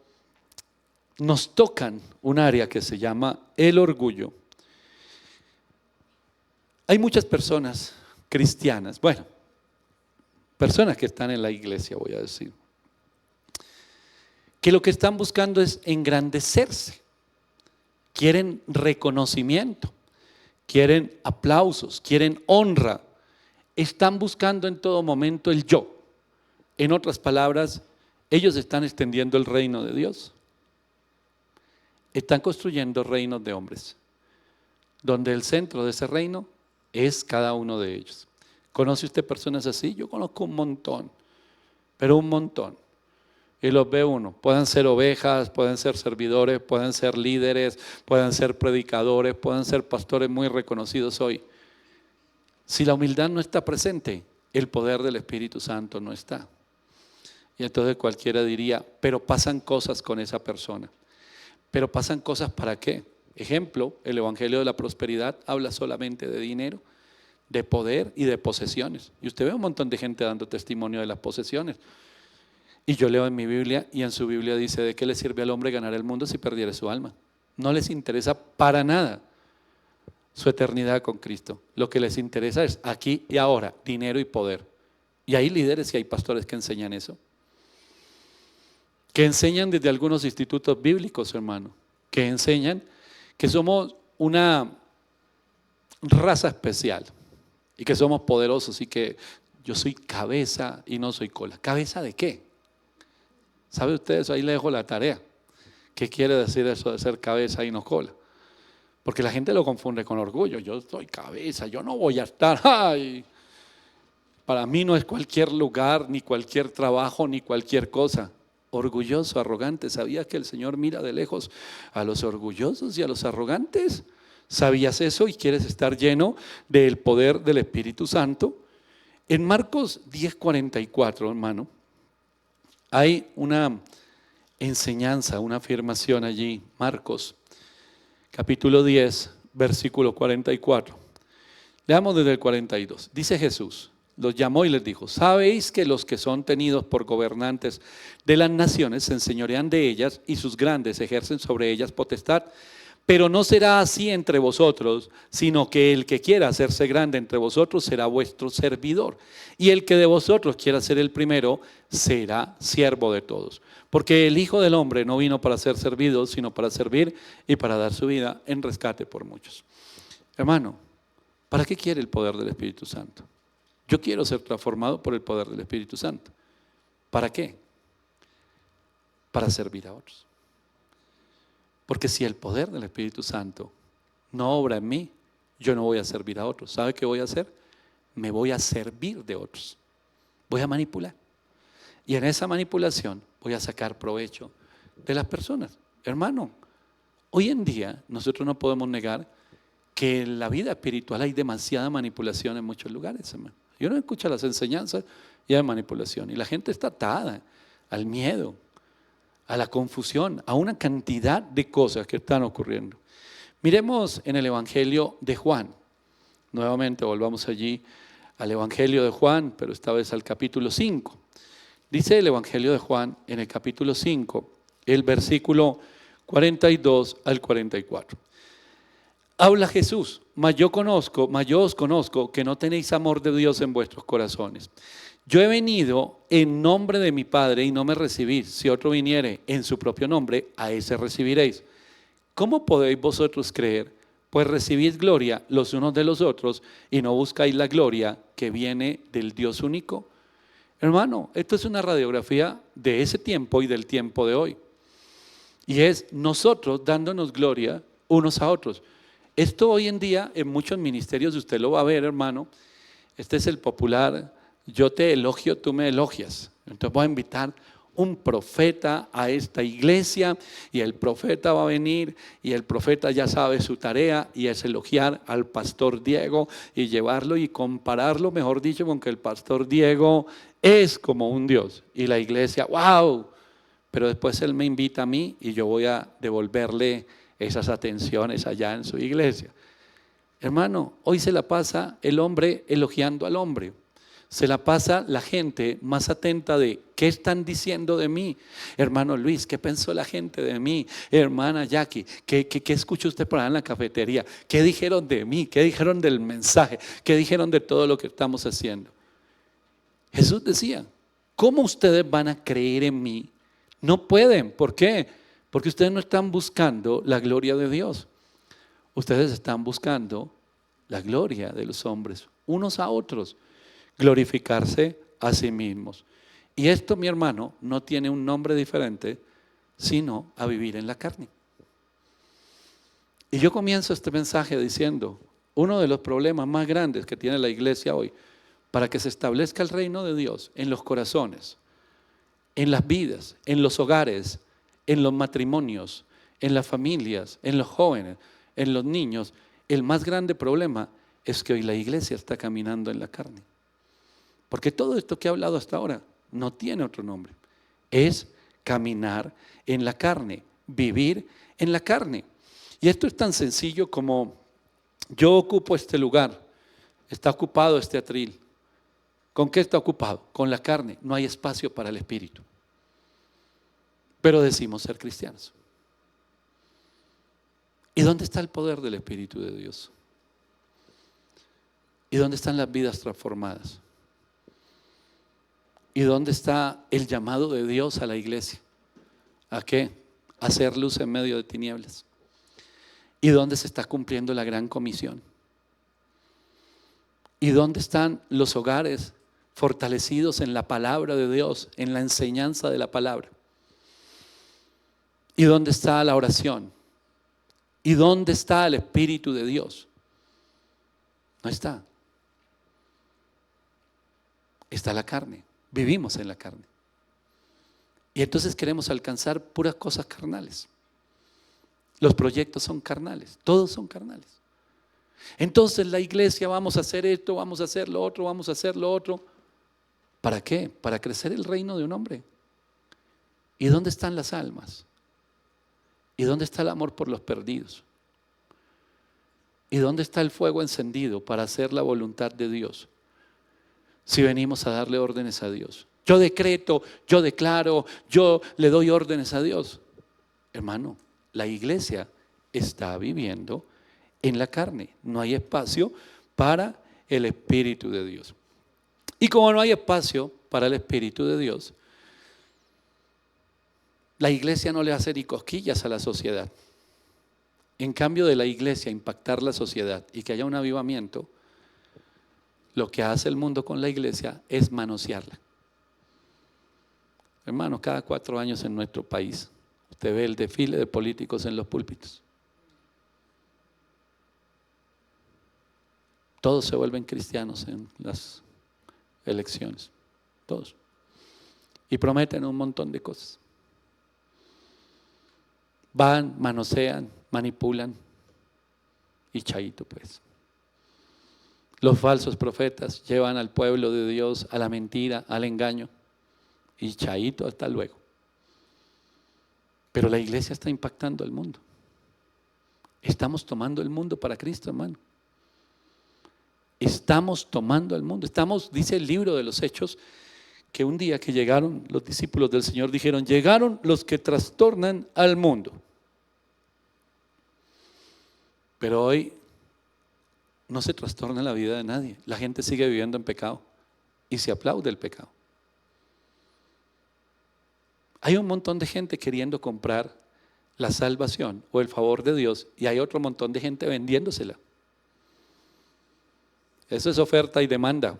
nos tocan un área que se llama el orgullo, hay muchas personas cristianas, bueno, personas que están en la iglesia, voy a decir, que lo que están buscando es engrandecerse. Quieren reconocimiento, quieren aplausos, quieren honra. Están buscando en todo momento el yo. En otras palabras, ellos están extendiendo el reino de Dios. Están construyendo reinos de hombres, donde el centro de ese reino es cada uno de ellos. ¿Conoce usted personas así? Yo conozco un montón, pero un montón. Y los ve uno. Pueden ser ovejas, pueden ser servidores, pueden ser líderes, pueden ser predicadores, pueden ser pastores muy reconocidos hoy. Si la humildad no está presente, el poder del Espíritu Santo no está. Y entonces cualquiera diría, pero pasan cosas con esa persona. Pero pasan cosas ¿para qué? Ejemplo, el Evangelio de la Prosperidad habla solamente de dinero, de poder y de posesiones. Y usted ve un montón de gente dando testimonio de las posesiones. Y yo leo en mi Biblia y en su Biblia dice, ¿de qué le sirve al hombre ganar el mundo si perdiere su alma? No les interesa para nada su eternidad con Cristo. Lo que les interesa es aquí y ahora, dinero y poder. Y hay líderes y hay pastores que enseñan eso. Que enseñan desde algunos institutos bíblicos, hermano. Que enseñan que somos una raza especial y que somos poderosos y que yo soy cabeza y no soy cola. ¿Cabeza de qué? ¿Sabe usted eso? Ahí le dejo la tarea. ¿Qué quiere decir eso de ser cabeza y no cola? Porque la gente lo confunde con orgullo. Yo soy cabeza, yo no voy a estar. ¡Ay! Para mí no es cualquier lugar, ni cualquier trabajo, ni cualquier cosa. Orgulloso, arrogante. ¿Sabías que el Señor mira de lejos a los orgullosos y a los arrogantes? ¿Sabías eso y quieres estar lleno del poder del Espíritu Santo? En Marcos 10:44, hermano, hay una enseñanza, una afirmación allí. Marcos, capítulo 10, versículo 44. Leamos desde el 42. Dice Jesús, los llamó y les dijo, ¿sabéis que los que son tenidos por gobernantes de las naciones se enseñorean de ellas y sus grandes ejercen sobre ellas potestad? Pero no será así entre vosotros, sino que el que quiera hacerse grande entre vosotros será vuestro servidor. Y el que de vosotros quiera ser el primero será siervo de todos. Porque el Hijo del Hombre no vino para ser servido, sino para servir y para dar su vida en rescate por muchos. Hermano, ¿para qué quiere el poder del Espíritu Santo? Yo quiero ser transformado por el poder del Espíritu Santo. ¿Para qué? Para servir a otros. Porque si el poder del Espíritu Santo no obra en mí, yo no voy a servir a otros. ¿Sabe qué voy a hacer? Me voy a servir de otros. Voy a manipular. Y en esa manipulación voy a sacar provecho de las personas. Hermano, hoy en día nosotros no podemos negar que en la vida espiritual hay demasiada manipulación en muchos lugares, hermano. Yo no escucho las enseñanzas y hay manipulación. Y la gente está atada al miedo, a la confusión, a una cantidad de cosas que están ocurriendo. Miremos en el Evangelio de Juan. Nuevamente volvamos allí al Evangelio de Juan, pero esta vez al capítulo 5. Dice el Evangelio de Juan en el capítulo 5, el versículo 42 al 44. Habla Jesús, mas yo os conozco que no tenéis amor de Dios en vuestros corazones. Yo he venido en nombre de mi Padre y no me recibís. Si otro viniere en su propio nombre, a ese recibiréis. ¿Cómo podéis vosotros creer? Pues recibís gloria los unos de los otros y no buscáis la gloria que viene del Dios único. Hermano, esto es una radiografía de ese tiempo y del tiempo de hoy. Y es nosotros dándonos gloria unos a otros. Esto hoy en día en muchos ministerios usted lo va a ver, hermano. Este es el popular, yo te elogio, tú me elogias. Entonces voy a invitar un profeta a esta iglesia y el profeta va a venir y el profeta ya sabe su tarea y es elogiar al pastor Diego y llevarlo y compararlo, mejor dicho, con que el pastor Diego es como un Dios. Y la iglesia, wow, pero después él me invita a mí y yo voy a devolverle esas atenciones allá en su iglesia. Hermano, hoy se la pasa el hombre elogiando al hombre. Se la pasa la gente más atenta de ¿qué están diciendo de mí? Hermano Luis, ¿qué pensó la gente de mí? Hermana Jackie, ¿qué escuchó usted por ahí en la cafetería? ¿Qué dijeron de mí? ¿Qué dijeron del mensaje? ¿Qué dijeron de todo lo que estamos haciendo? Jesús decía, ¿cómo ustedes van a creer en mí No pueden. ¿Por qué? Porque ustedes no están buscando la gloria de Dios. Ustedes están buscando la gloria de los hombres, unos a otros, glorificarse a sí mismos. Y esto, mi hermano, no tiene un nombre diferente, sino a vivir en la carne. Y yo comienzo este mensaje diciendo, uno de los problemas más grandes que tiene la iglesia hoy, para que se establezca el reino de Dios en los corazones, en las vidas, en los hogares, en los matrimonios, en las familias, en los jóvenes, en los niños, el más grande problema es que hoy la iglesia está caminando en la carne. Porque todo esto que he hablado hasta ahora no tiene otro nombre. Es caminar en la carne, vivir en la carne. Y esto es tan sencillo como yo ocupo este lugar, está ocupado este atril. ¿Con qué está ocupado? Con la carne. No hay espacio para el espíritu. Pero decimos ser cristianos. ¿Y dónde está el poder del Espíritu de Dios? ¿Y dónde están las vidas transformadas? ¿Y dónde está el llamado de Dios a la iglesia? ¿A qué? A hacer luz en medio de tinieblas. ¿Y dónde se está cumpliendo la gran comisión? ¿Y dónde están los hogares fortalecidos en la palabra de Dios, en la enseñanza de la palabra? ¿Y dónde está la oración? ¿Y dónde está el Espíritu de Dios? No está. Está la carne. Vivimos en la carne. Y entonces queremos alcanzar puras cosas carnales. Los proyectos son carnales. Todos son carnales. Entonces la iglesia, vamos a hacer esto, vamos a hacer lo otro, vamos a hacer lo otro. ¿Para qué? Para crecer el reino de un hombre. ¿Y dónde están las almas? ¿Y dónde está el amor por los perdidos? ¿Y dónde está el fuego encendido para hacer la voluntad de Dios? Si venimos a darle órdenes a Dios. Yo decreto, yo declaro, yo le doy órdenes a Dios. Hermano, la iglesia está viviendo en la carne. No hay espacio para el Espíritu de Dios. Y como no hay espacio para el Espíritu de Dios, la iglesia no le hace ni cosquillas a la sociedad. En cambio de la iglesia impactar la sociedad y que haya un avivamiento, lo que hace el mundo con la iglesia es manosearla. Hermanos, cada 4 años en nuestro país, usted ve el desfile de políticos en los púlpitos. Todos se vuelven cristianos en las elecciones, todos. Y prometen un montón de cosas. Van, manosean, manipulan y chaito pues. Los falsos profetas llevan al pueblo de Dios a la mentira, al engaño y chaito, hasta luego. Pero la iglesia está impactando al mundo. Estamos tomando el mundo para Cristo, hermano. Estamos tomando el mundo. Dice el libro de los Hechos, que un día que llegaron los discípulos del Señor, dijeron, llegaron los que trastornan al mundo. Pero hoy no se trastorna la vida de nadie. La gente sigue viviendo en pecado y se aplaude el pecado. Hay un montón de gente queriendo comprar la salvación o el favor de Dios y hay otro montón de gente vendiéndosela. Eso es oferta y demanda.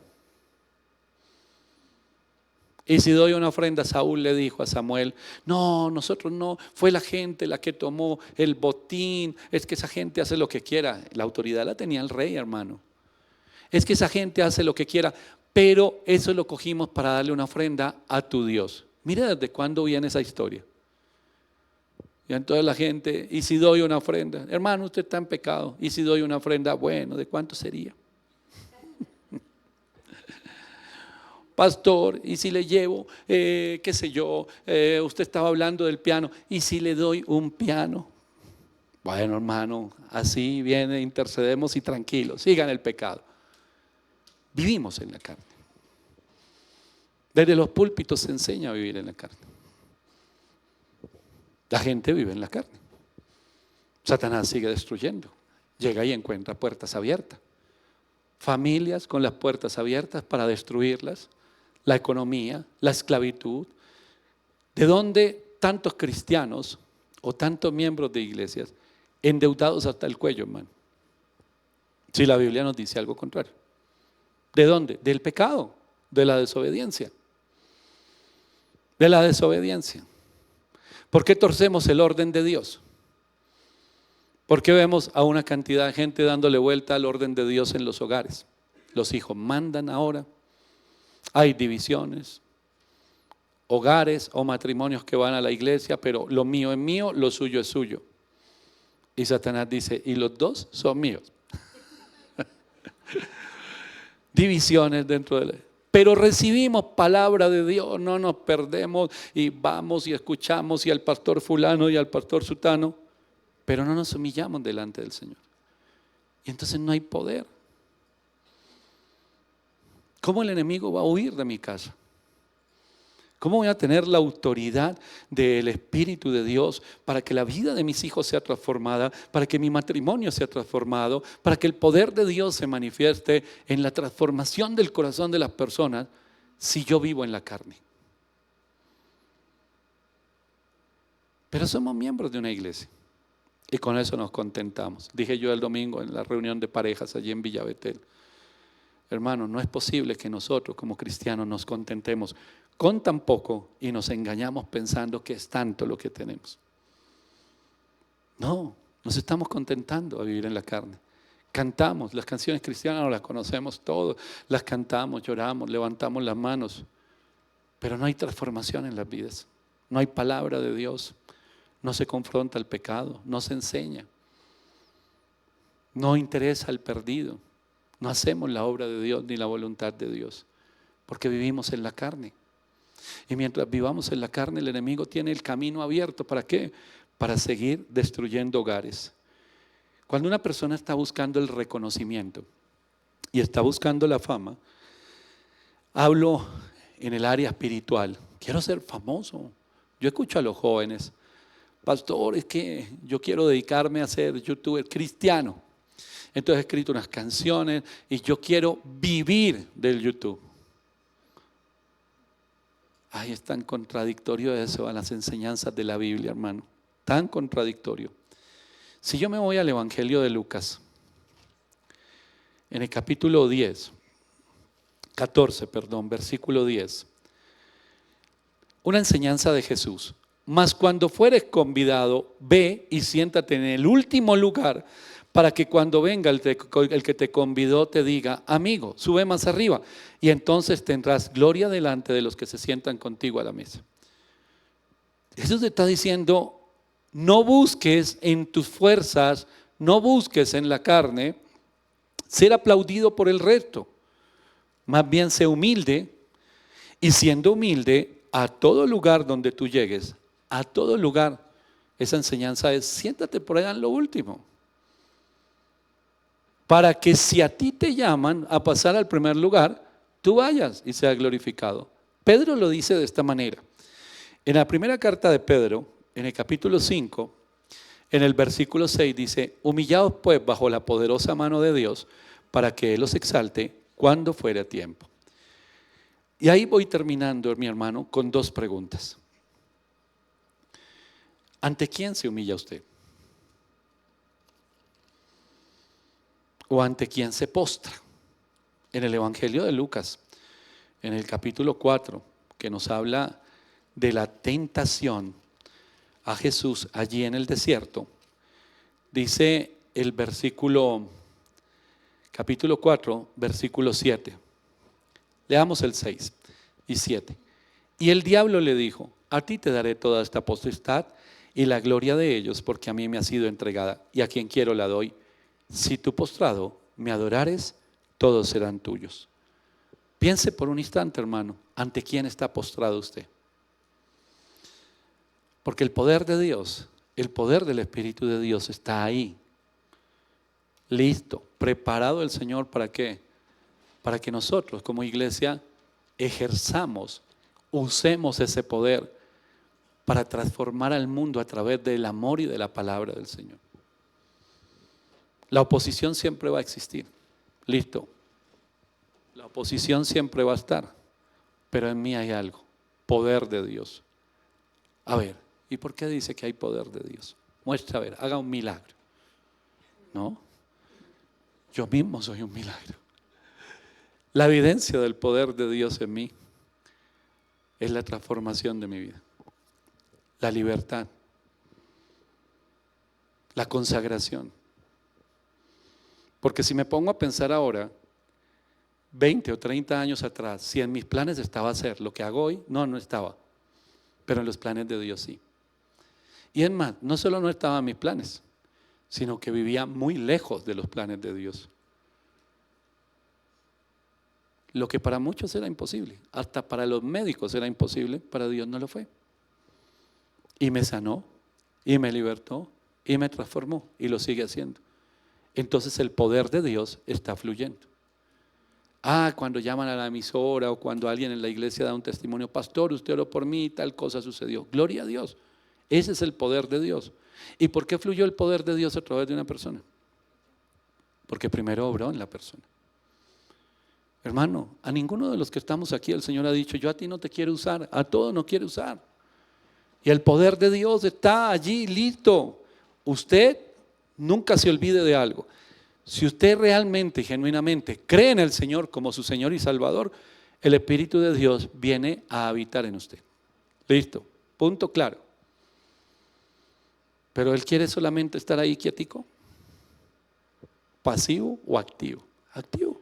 Y si doy una ofrenda, Saúl le dijo a Samuel, no, nosotros no, fue la gente la que tomó el botín, es que esa gente hace lo que quiera. La autoridad la tenía el rey, hermano. Es que esa gente hace lo que quiera, pero eso lo cogimos para darle una ofrenda a tu Dios. Mira desde cuándo viene esa historia. Y entonces la gente, y si doy una ofrenda, hermano, usted está en pecado, y si doy una ofrenda, bueno, ¿de cuánto sería? Pastor, y si le llevo, qué sé yo, usted estaba hablando del piano, y si le doy un piano, bueno hermano, así viene, intercedemos y tranquilos, sigan el pecado. Vivimos en la carne. Desde los púlpitos se enseña a vivir en la carne. La gente vive en la carne. Satanás sigue destruyendo, llega y encuentra puertas abiertas. Familias con las puertas abiertas para destruirlas. La economía, la esclavitud. ¿De dónde tantos cristianos o tantos miembros de iglesias endeudados hasta el cuello, hermano? Si la Biblia nos dice algo contrario. ¿De dónde? Del pecado, de la desobediencia. De la desobediencia. ¿Por qué torcemos el orden de Dios? ¿Por qué vemos a una cantidad de gente dándole vuelta al orden de Dios en los hogares? Los hijos mandan ahora, hay divisiones, hogares o matrimonios que van a la iglesia, pero lo mío es mío, lo suyo es suyo. Y Satanás dice, y los dos son míos. Divisiones dentro de la... Pero recibimos palabra de Dios, no nos perdemos y vamos y escuchamos y al pastor fulano y al pastor sutano, pero no nos humillamos delante del Señor. Y entonces no hay poder. ¿Cómo el enemigo va a huir de mi casa? ¿Cómo voy a tener la autoridad del Espíritu de Dios para que la vida de mis hijos sea transformada, para que mi matrimonio sea transformado, para que el poder de Dios se manifieste en la transformación del corazón de las personas si yo vivo en la carne? Pero somos miembros de una iglesia y con eso nos contentamos. Dije yo el domingo en la reunión de parejas allí en Villa Betel, hermano, no es posible que nosotros como cristianos nos contentemos con tan poco y nos engañamos pensando que es tanto lo que tenemos. No, nos estamos contentando a vivir en la carne. Cantamos, las canciones cristianas no las conocemos todos, las cantamos, lloramos, levantamos las manos, pero no hay transformación en las vidas, no hay palabra de Dios, no se confronta el pecado, no se enseña, no interesa al perdido, no hacemos la obra de Dios ni la voluntad de Dios, porque vivimos en la carne. Y mientras vivamos en la carne, el enemigo tiene el camino abierto. ¿Para qué? Para seguir destruyendo hogares. Cuando una persona está buscando el reconocimiento y está buscando la fama, hablo en el área espiritual. Quiero ser famoso. Yo escucho a los jóvenes, pastor, es que yo quiero dedicarme a ser youtuber cristiano. Entonces he escrito unas canciones y yo quiero vivir del YouTube. Ay, es tan contradictorio eso a las enseñanzas de la Biblia, hermano. Tan contradictorio. Si yo me voy al Evangelio de Lucas, en el capítulo 14, versículo 10. Una enseñanza de Jesús. Mas cuando fueres convidado, ve y siéntate en el último lugar, para que cuando venga el que te convidó te diga, amigo, sube más arriba, y entonces tendrás gloria delante de los que se sientan contigo a la mesa. Jesús te está diciendo, no busques en tus fuerzas, no busques en la carne ser aplaudido por el resto, más bien sé humilde, y siendo humilde, a todo lugar donde tú llegues, a todo lugar, esa enseñanza es, siéntate por allá en lo último. Para que si a ti te llaman a pasar al primer lugar, tú vayas y seas glorificado. Pedro lo dice de esta manera. En la primera carta de Pedro, en el capítulo 5, en el versículo 6 dice, humillaos pues bajo la poderosa mano de Dios, para que Él os exalte cuando fuere a tiempo. Y ahí voy terminando, mi hermano, con dos preguntas. ¿Ante quién se humilla usted? ¿O ante quién se postra? En el Evangelio de Lucas, en el capítulo 4, que nos habla de la tentación a Jesús allí en el desierto, dice el capítulo 4, versículo 7. Leamos el 6 y 7. Y el diablo le dijo, a ti te daré toda esta potestad y la gloria de ellos, porque a mí me ha sido entregada, y a quien quiero la doy. Si tú postrado me adorares, todos serán tuyos. Piense por un instante, hermano, ¿ante quién está postrado usted? Porque el poder de Dios, el poder del Espíritu de Dios está ahí, listo, preparado el Señor. ¿Para qué? Para que nosotros como iglesia ejerzamos, usemos ese poder para transformar al mundo a través del amor y de la palabra del Señor. La oposición siempre va a existir, listo. La oposición siempre va a estar, pero en mí hay algo, poder de Dios. A ver, ¿Y por qué dice que hay poder de Dios? Muestra, a ver, haga un milagro. ¿No? Yo mismo soy un milagro. La evidencia del poder de Dios en mí es la transformación de mi vida, la libertad, la consagración. Porque si me pongo a pensar ahora, 20 o 30 años atrás, si en mis planes estaba hacer lo que hago hoy, no estaba. Pero en los planes de Dios sí. Y es más, no solo no estaba en mis planes, sino que vivía muy lejos de los planes de Dios. Lo que para muchos era imposible, hasta para los médicos era imposible, para Dios no lo fue. Y me sanó, y me libertó, y me transformó, y lo sigue haciendo. Entonces el poder de Dios está fluyendo. Cuando llaman a la emisora o cuando alguien en la iglesia da un testimonio, pastor, usted oró por mí y tal cosa sucedió. Gloria a Dios. Ese es el poder de Dios. ¿Y por qué fluyó el poder de Dios a través de una persona? Porque primero obró en la persona. Hermano, a ninguno de los que estamos aquí el Señor ha dicho, yo a ti no te quiero usar, a todos no quiere usar. Y el poder de Dios está allí listo. Usted nunca se olvide de algo. Si usted realmente, genuinamente cree en el Señor como su Señor y Salvador, el Espíritu de Dios viene a habitar en usted. Listo, punto claro. Pero Él quiere solamente estar ahí quietico, pasivo o activo. Activo.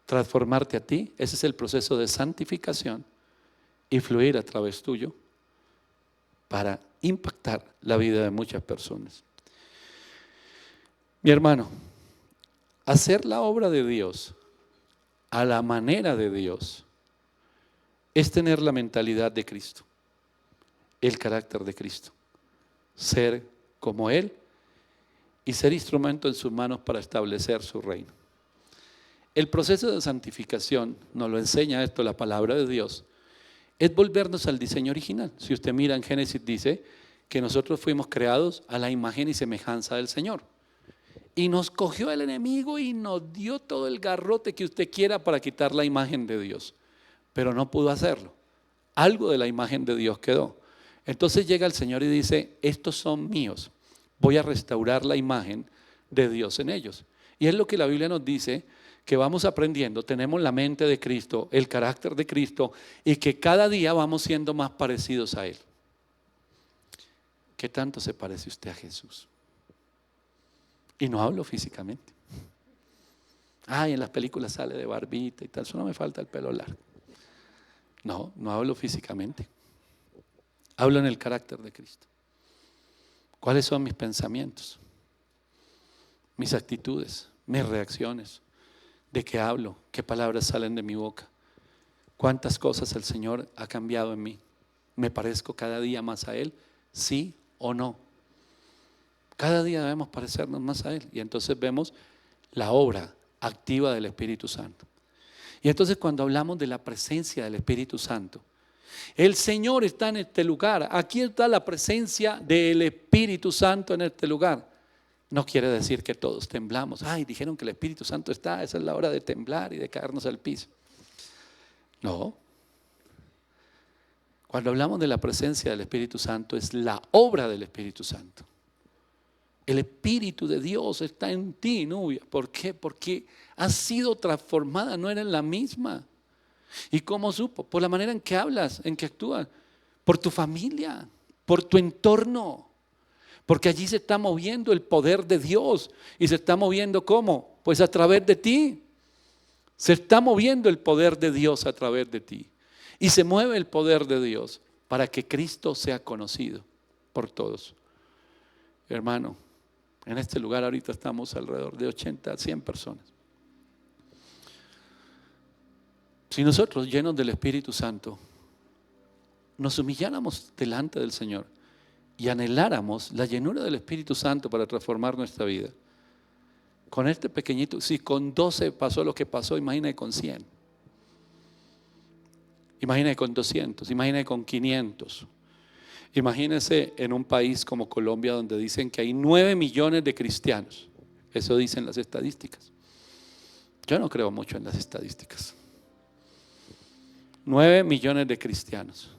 Transformarte a ti, ese es el proceso de santificación y fluir a través tuyo para impactar la vida de muchas personas. Mi hermano, hacer la obra de Dios a la manera de Dios es tener la mentalidad de Cristo, el carácter de Cristo, ser como Él y ser instrumento en sus manos para establecer su reino. El proceso de santificación, nos lo enseña esto la palabra de Dios, es volvernos al diseño original. Si usted mira en Génesis dice que nosotros fuimos creados a la imagen y semejanza del Señor. Y nos cogió el enemigo y nos dio todo el garrote que usted quiera para quitar la imagen de Dios. Pero no pudo hacerlo. Algo de la imagen de Dios quedó. Entonces llega el Señor y dice, estos son míos. Voy a restaurar la imagen de Dios en ellos. Y es lo que la Biblia nos dice, que vamos aprendiendo, tenemos la mente de Cristo, el carácter de Cristo, y que cada día vamos siendo más parecidos a Él. ¿Qué tanto se parece usted a Jesús? Y no hablo físicamente. En las películas sale de barbita y tal, eso no me falta el pelo largo. No hablo físicamente. Hablo en el carácter de Cristo. ¿Cuáles son mis pensamientos? Mis actitudes, mis reacciones. ¿De qué hablo? ¿Qué palabras salen de mi boca? ¿Cuántas cosas el Señor ha cambiado en mí? ¿Me parezco cada día más a Él? ¿Sí o no? Cada día debemos parecernos más a Él. Y entonces vemos la obra activa del Espíritu Santo. Y entonces cuando hablamos de la presencia del Espíritu Santo, el Señor está en este lugar. Aquí está la presencia del Espíritu Santo en este lugar. No quiere decir que todos temblamos. Dijeron que el Espíritu Santo está, esa es la hora de temblar y de caernos al piso. No. Cuando hablamos de la presencia del Espíritu Santo, es la obra del Espíritu Santo. El Espíritu de Dios está en ti, novia. ¿Por qué? Porque has sido transformada, no eres la misma. ¿Y cómo supo? Por la manera en que hablas, en que actúas, por tu familia, por tu entorno. Porque allí se está moviendo el poder de Dios. ¿Y se está moviendo cómo? Pues a través de ti. Se está moviendo el poder de Dios a través de ti. Y se mueve el poder de Dios para que Cristo sea conocido por todos. Hermano, en este lugar ahorita estamos alrededor de 80 a 100 personas. Si nosotros, llenos del Espíritu Santo, nos humilláramos delante del Señor y anheláramos la llenura del Espíritu Santo para transformar nuestra vida, con este pequeñito, si con 12 pasó lo que pasó, imagínate con 100, imagínate con 200, imagínate con 500. Imagínense en un país como Colombia donde dicen que hay 9 millones de cristianos. Eso dicen las estadísticas. Yo no creo mucho en las estadísticas. 9 millones de cristianos.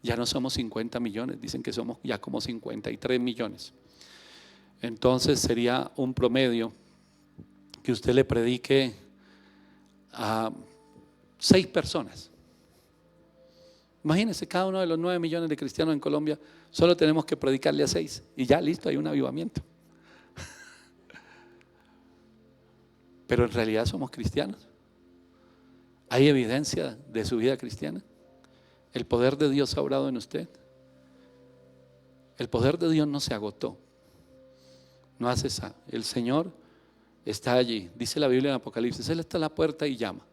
Ya no somos 50 millones, dicen que somos ya como 53 millones. Entonces sería un promedio que usted le predique a 6 personas. Imagínense, cada uno de los 9 millones de cristianos en Colombia, solo tenemos que predicarle a 6 y ya listo, hay un avivamiento. Pero en realidad somos cristianos. ¿Hay evidencia de su vida cristiana? ¿El poder de Dios ha obrado en usted? El poder de Dios no se agotó. No hace esa. El Señor está allí. Dice la Biblia en Apocalipsis, Él está a la puerta y llama.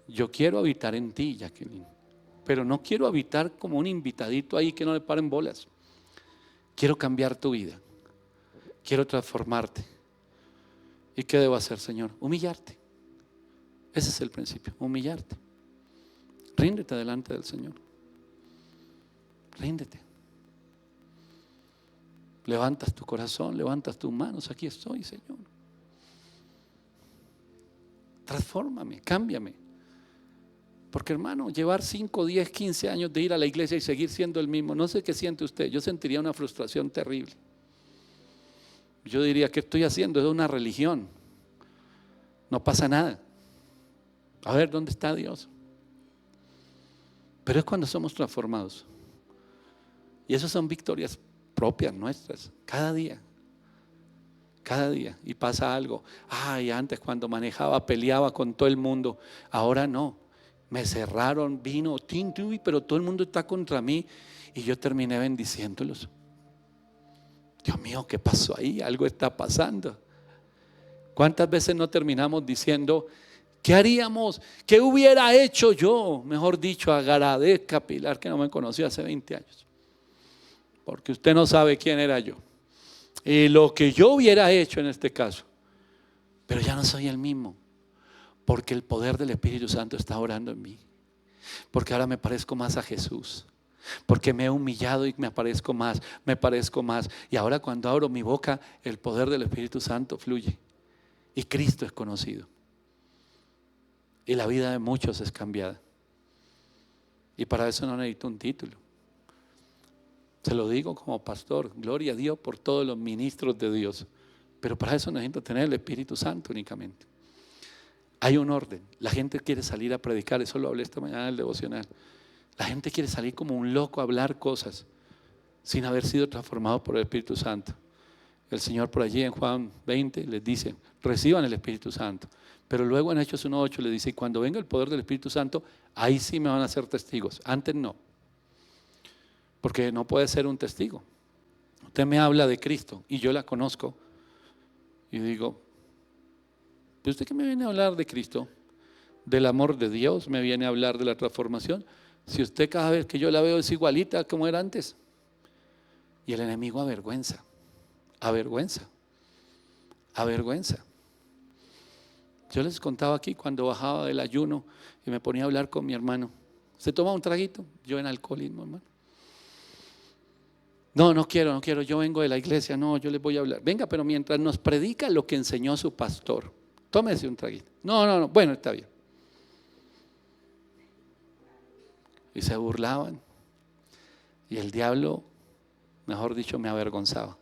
Yo quiero habitar en ti, Jacqueline, pero no quiero habitar como un invitadito ahí que no le paren bolas. Quiero cambiar tu vida. Quiero transformarte. ¿Y qué debo hacer, Señor? Humillarte. Ese es el principio, humillarte. Ríndete delante del Señor. Ríndete. Levantas tu corazón, levantas tus manos. Aquí estoy, Señor. Transfórmame, cámbiame. Porque, hermano, llevar 5, 10, 15 años de ir a la iglesia y seguir siendo el mismo, no sé qué siente usted. Yo sentiría una frustración terrible. Yo diría, ¿qué estoy haciendo? Es una religión. No pasa nada. A ver, ¿dónde está Dios? Pero es cuando somos transformados. Y esas son victorias propias nuestras, cada día. Cada día. Y pasa algo. Ay, antes cuando manejaba peleaba con todo el mundo. Ahora no. Me cerraron, vino, pero todo el mundo está contra mí. Y yo terminé bendiciéndolos. Dios mío, ¿qué pasó ahí? Algo está pasando. ¿Cuántas veces no terminamos diciendo, ¿qué haríamos? ¿Qué hubiera hecho yo? Mejor dicho, agradezca a Pilar que no me conoció hace 20 años. Porque usted no sabe quién era yo. Y lo que yo hubiera hecho en este caso. Pero ya no soy el mismo. Porque el poder del Espíritu Santo está orando en mí. Porque ahora me parezco más a Jesús. Porque me he humillado y me parezco más. Y ahora cuando abro mi boca, el poder del Espíritu Santo fluye. Y Cristo es conocido. Y la vida de muchos es cambiada. Y para eso no necesito un título. Se lo digo como pastor, gloria a Dios por todos los ministros de Dios. Pero para eso necesito tener el Espíritu Santo únicamente. Hay un orden. La gente quiere salir a predicar, eso lo hablé esta mañana en el devocional. La gente quiere salir como un loco a hablar cosas sin haber sido transformado por el Espíritu Santo. El Señor por allí en Juan 20 les dice, reciban el Espíritu Santo. Pero luego en Hechos 1:8 les dice, cuando venga el poder del Espíritu Santo, ahí sí me van a ser testigos. Antes no. Porque no puede ser un testigo. Usted me habla de Cristo y yo la conozco. Y digo, ¿pero usted qué me viene a hablar de Cristo? Del amor de Dios, me viene a hablar de la transformación. Si usted cada vez que yo la veo es igualita como era antes. Y el enemigo avergüenza. Yo les contaba aquí cuando bajaba del ayuno y me ponía a hablar con mi hermano. ¿Se toma un traguito? Yo en alcoholismo, hermano. No quiero, yo vengo de la iglesia, no, yo les voy a hablar. Venga, pero mientras nos predica lo que enseñó su pastor, tómese un traguito. No, bueno, está bien. Y se burlaban. Y el diablo, mejor dicho, me avergonzaba.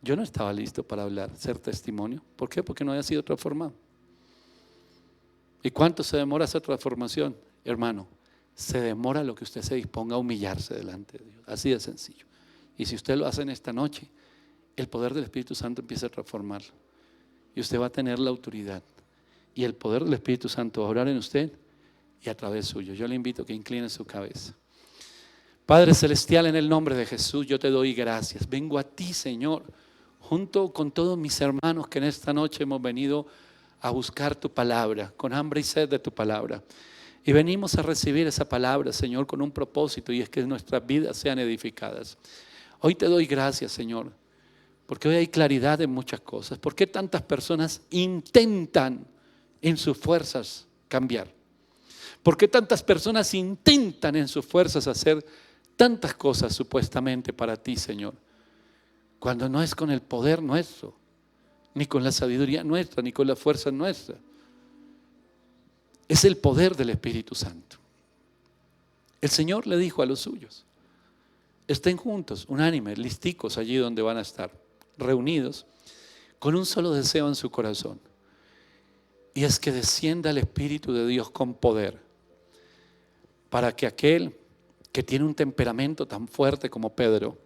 Yo no estaba listo para hablar, ser testimonio. ¿Por qué? Porque no había sido transformado. ¿Y cuánto se demora esa transformación? Hermano, se demora lo que usted se disponga a humillarse delante de Dios. Así de sencillo. Y si usted lo hace en esta noche, el poder del Espíritu Santo empieza a transformarlo. Y usted va a tener la autoridad. Y el poder del Espíritu Santo va a obrar en usted y a través suyo. Yo le invito a que incline su cabeza. Padre Celestial, en el nombre de Jesús, yo te doy gracias. Vengo a ti, Señor, junto con todos mis hermanos que en esta noche hemos venido a buscar tu palabra, con hambre y sed de tu palabra. Y venimos a recibir esa palabra, Señor, con un propósito, y es que nuestras vidas sean edificadas. Hoy te doy gracias, Señor, porque hoy hay claridad en muchas cosas. ¿Por qué tantas personas intentan en sus fuerzas cambiar? ¿Por qué tantas personas intentan en sus fuerzas hacer tantas cosas supuestamente para ti, Señor? Cuando no es con el poder nuestro, ni con la sabiduría nuestra, ni con la fuerza nuestra. Es el poder del Espíritu Santo. El Señor le dijo a los suyos: estén juntos, unánimes, listicos allí donde van a estar, reunidos, con un solo deseo en su corazón. Y es que descienda el Espíritu de Dios con poder, para que aquel que tiene un temperamento tan fuerte como Pedro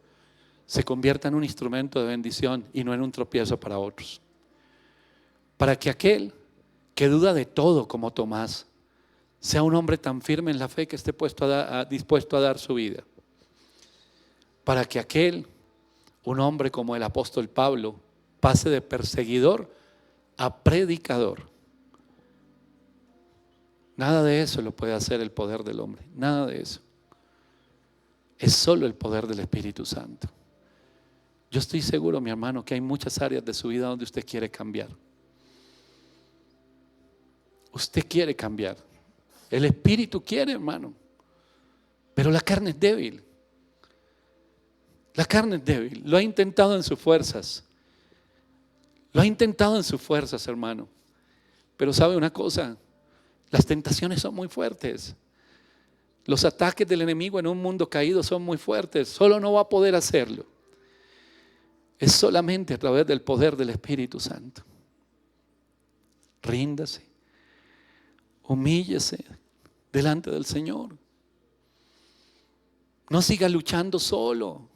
se convierta en un instrumento de bendición y no en un tropiezo para otros. Para que aquel que duda de todo como Tomás sea un hombre tan firme en la fe que esté dispuesto a dar su vida. Para que aquel, un hombre como el apóstol Pablo, pase de perseguidor a predicador. Nada de eso lo puede hacer el poder del hombre, nada de eso. Es solo el poder del Espíritu Santo. Yo estoy seguro, mi hermano, que hay muchas áreas de su vida donde usted quiere cambiar. Usted quiere cambiar. El Espíritu quiere, hermano. Pero la carne es débil. La carne es débil. Lo ha intentado en sus fuerzas. Lo ha intentado en sus fuerzas, hermano. Pero ¿sabe una cosa? Las tentaciones son muy fuertes. Los ataques del enemigo en un mundo caído son muy fuertes. Solo no va a poder hacerlo. Es solamente a través del poder del Espíritu Santo. Ríndase. Humíllese delante del Señor. No siga luchando solo.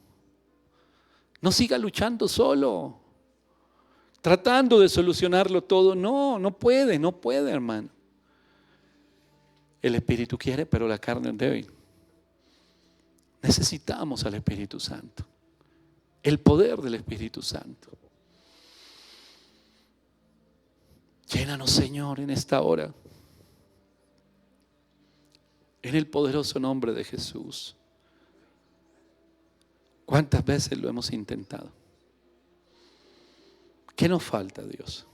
No siga luchando solo. Tratando de solucionarlo todo. No puede, hermano. El Espíritu quiere, pero la carne es débil. Necesitamos al Espíritu Santo. El poder del Espíritu Santo. Llénanos, Señor, en esta hora. En el poderoso nombre de Jesús. ¿Cuántas veces lo hemos intentado? ¿Qué nos falta, Dios?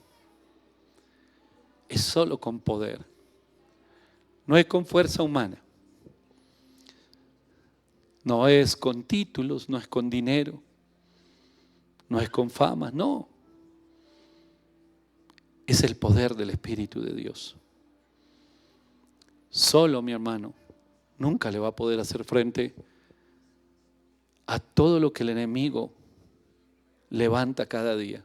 Es solo con poder. No es con fuerza humana. No es con títulos, no es con dinero, no es con fama, no. Es el poder del Espíritu de Dios. Solo, mi hermano, nunca le va a poder hacer frente a todo lo que el enemigo levanta cada día.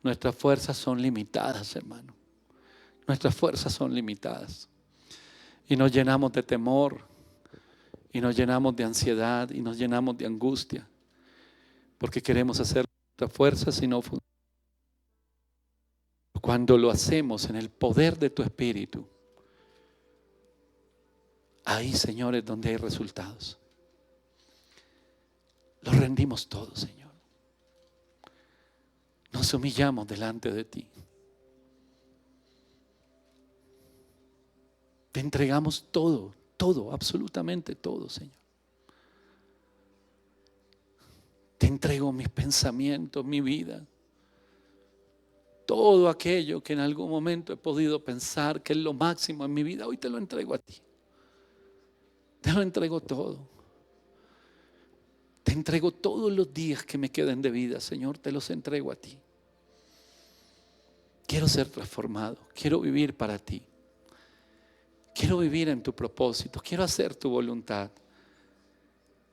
Nuestras fuerzas son limitadas, hermano. Nuestras fuerzas son limitadas. Y nos llenamos de temor, y nos llenamos de ansiedad, y nos llenamos de angustia, porque queremos hacer nuestras fuerzas y no funcionan. Cuando lo hacemos en el poder de tu Espíritu, ahí, Señor, es donde hay resultados. Lo rendimos todo, Señor. Nos humillamos delante de ti. Te entregamos todo, todo, absolutamente todo, Señor. Te entrego mis pensamientos, mi vida. Todo aquello que en algún momento he podido pensar que es lo máximo en mi vida, hoy te lo entrego a ti. Te lo entrego todo. Te entrego todos los días que me queden de vida, Señor, te los entrego a ti. Quiero ser transformado, quiero vivir para ti. Quiero vivir en tu propósito, quiero hacer tu voluntad.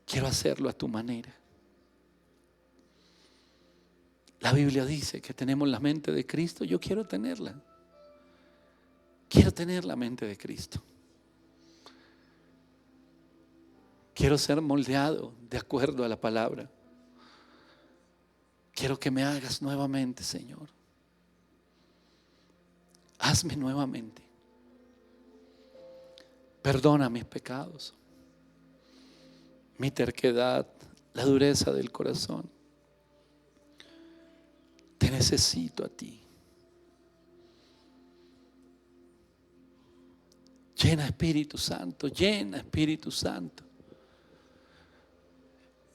Quiero hacerlo a tu manera. La Biblia dice que tenemos la mente de Cristo, yo quiero tenerla. Quiero tener la mente de Cristo. Quiero ser moldeado de acuerdo a la palabra. Quiero que me hagas nuevamente, Señor. Hazme nuevamente. Perdona mis pecados, mi terquedad, la dureza del corazón. Te necesito a ti. Llena Espíritu Santo, llena Espíritu Santo.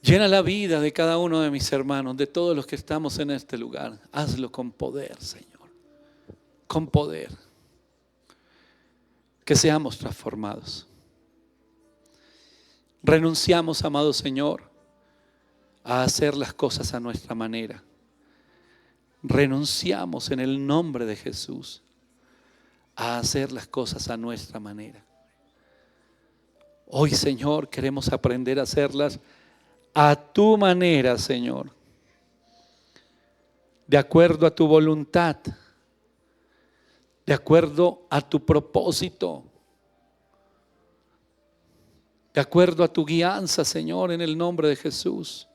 Llena la vida de cada uno de mis hermanos, de todos los que estamos en este lugar. Hazlo con poder, Señor. Con poder. Que seamos transformados. Renunciamos, amado Señor, a hacer las cosas a nuestra manera. Renunciamos en el nombre de Jesús a hacer las cosas a nuestra manera. Hoy, Señor, queremos aprender a hacerlas a tu manera, Señor, de acuerdo a tu voluntad, de acuerdo a tu propósito, de acuerdo a tu guianza, Señor, en el nombre de Jesús.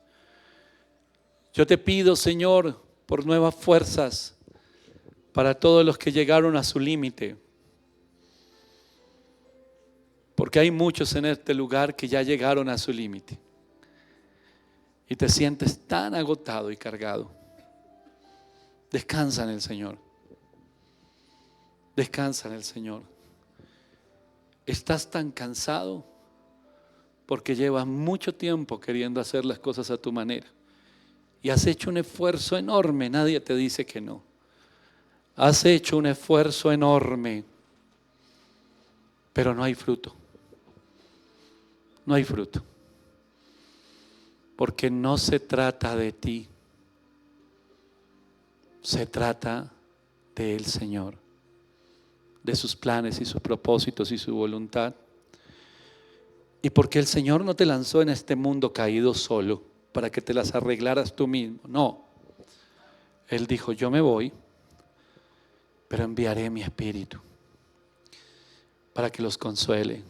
Yo te pido, Señor, por nuevas fuerzas para todos los que llegaron a su límite. Porque hay muchos en este lugar que ya llegaron a su límite. Y te sientes tan agotado y cargado. Descansa en el Señor. Descansa en el Señor. Estás tan cansado porque llevas mucho tiempo queriendo hacer las cosas a tu manera. Y has hecho un esfuerzo enorme, nadie te dice que no. Has hecho un esfuerzo enorme, pero no hay fruto. No hay fruto. Porque no se trata de ti, se trata del Señor, de sus planes y sus propósitos y su voluntad. Y porque el Señor no te lanzó en este mundo caído solo para que te las arreglaras tú mismo. No. Él dijo, yo me voy, pero enviaré mi Espíritu para que los consuele,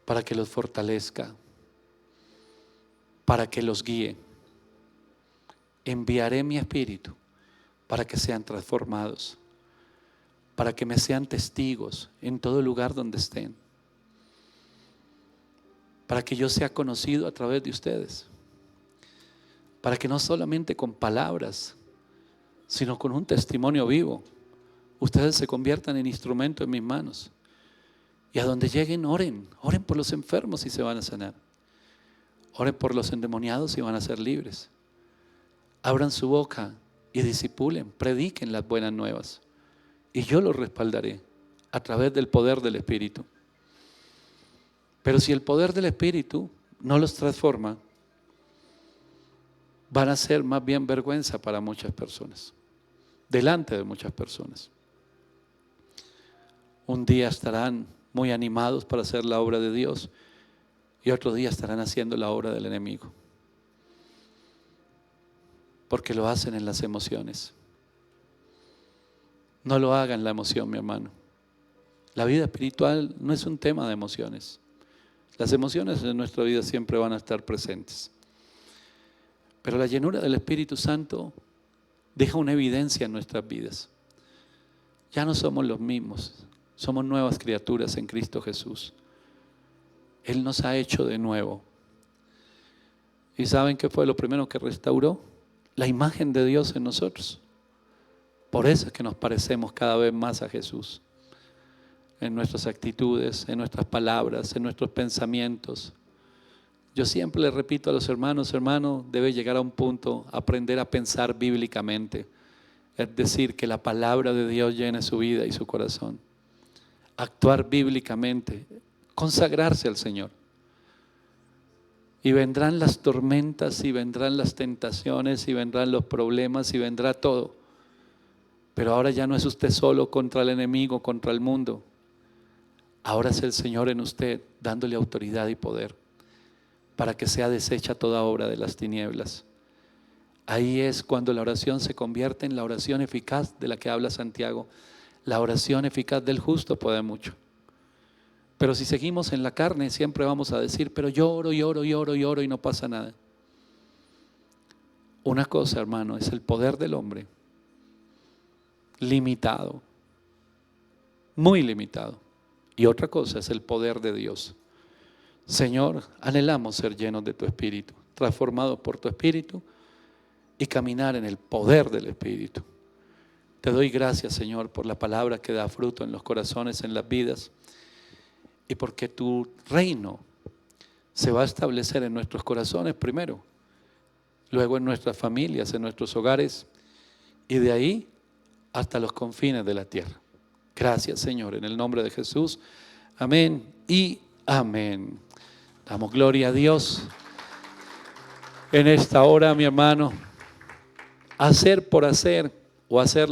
para que los fortalezca, para que los guíe. Enviaré mi Espíritu para que sean transformados, para que me sean testigos en todo lugar donde estén, para que yo sea conocido a través de ustedes, para que no solamente con palabras, sino con un testimonio vivo, ustedes se conviertan en instrumento en mis manos. Y a donde lleguen, oren por los enfermos y se van a sanar. Oren por los endemoniados y van a ser libres. Abran su boca y disipulen, prediquen las buenas nuevas. Y yo los respaldaré a través del poder del Espíritu. Pero si el poder del Espíritu no los transforma, van a ser más bien vergüenza para muchas personas, delante de muchas personas. Un día estarán muy animados para hacer la obra de Dios y otro día estarán haciendo la obra del enemigo, porque lo hacen en las emociones. No lo hagan la emoción, mi hermano. La vida espiritual no es un tema de emociones. Las emociones en nuestra vida siempre van a estar presentes, pero la llenura del Espíritu Santo deja una evidencia en nuestras vidas. Ya no somos los mismos, somos nuevas criaturas en Cristo Jesús. Él nos ha hecho de nuevo. ¿Y saben qué fue lo primero que restauró? La imagen de Dios en nosotros. Por eso es que nos parecemos cada vez más a Jesús. En nuestras actitudes, en nuestras palabras, en nuestros pensamientos. Yo siempre le repito a los hermanos, debe llegar a un punto, aprender a pensar bíblicamente. Es decir, que la palabra de Dios llene su vida y su corazón. Actuar bíblicamente, consagrarse al Señor. Y vendrán las tormentas, y vendrán las tentaciones, y vendrán los problemas, y vendrá todo. Pero ahora ya no es usted solo contra el enemigo, contra el mundo. Ahora es el Señor en usted, dándole autoridad y poder, para que sea deshecha toda obra de las tinieblas. Ahí es cuando la oración se convierte en la oración eficaz de la que habla Santiago. La oración eficaz del justo puede mucho. Pero si seguimos en la carne, siempre vamos a decir, pero lloro y no pasa nada. Una cosa, hermano, es el poder del hombre, limitado, muy limitado. Y otra cosa es el poder de Dios. Señor, anhelamos ser llenos de tu Espíritu, transformados por tu Espíritu y caminar en el poder del Espíritu. Te doy gracias, Señor, por la palabra que da fruto en los corazones, en las vidas, y porque tu reino se va a establecer en nuestros corazones primero, luego en nuestras familias, en nuestros hogares, y de ahí hasta los confines de la tierra. Gracias, Señor, en el nombre de Jesús. Amén y amén. Damos gloria a Dios. En esta hora, mi hermano, hacer por hacer o hacer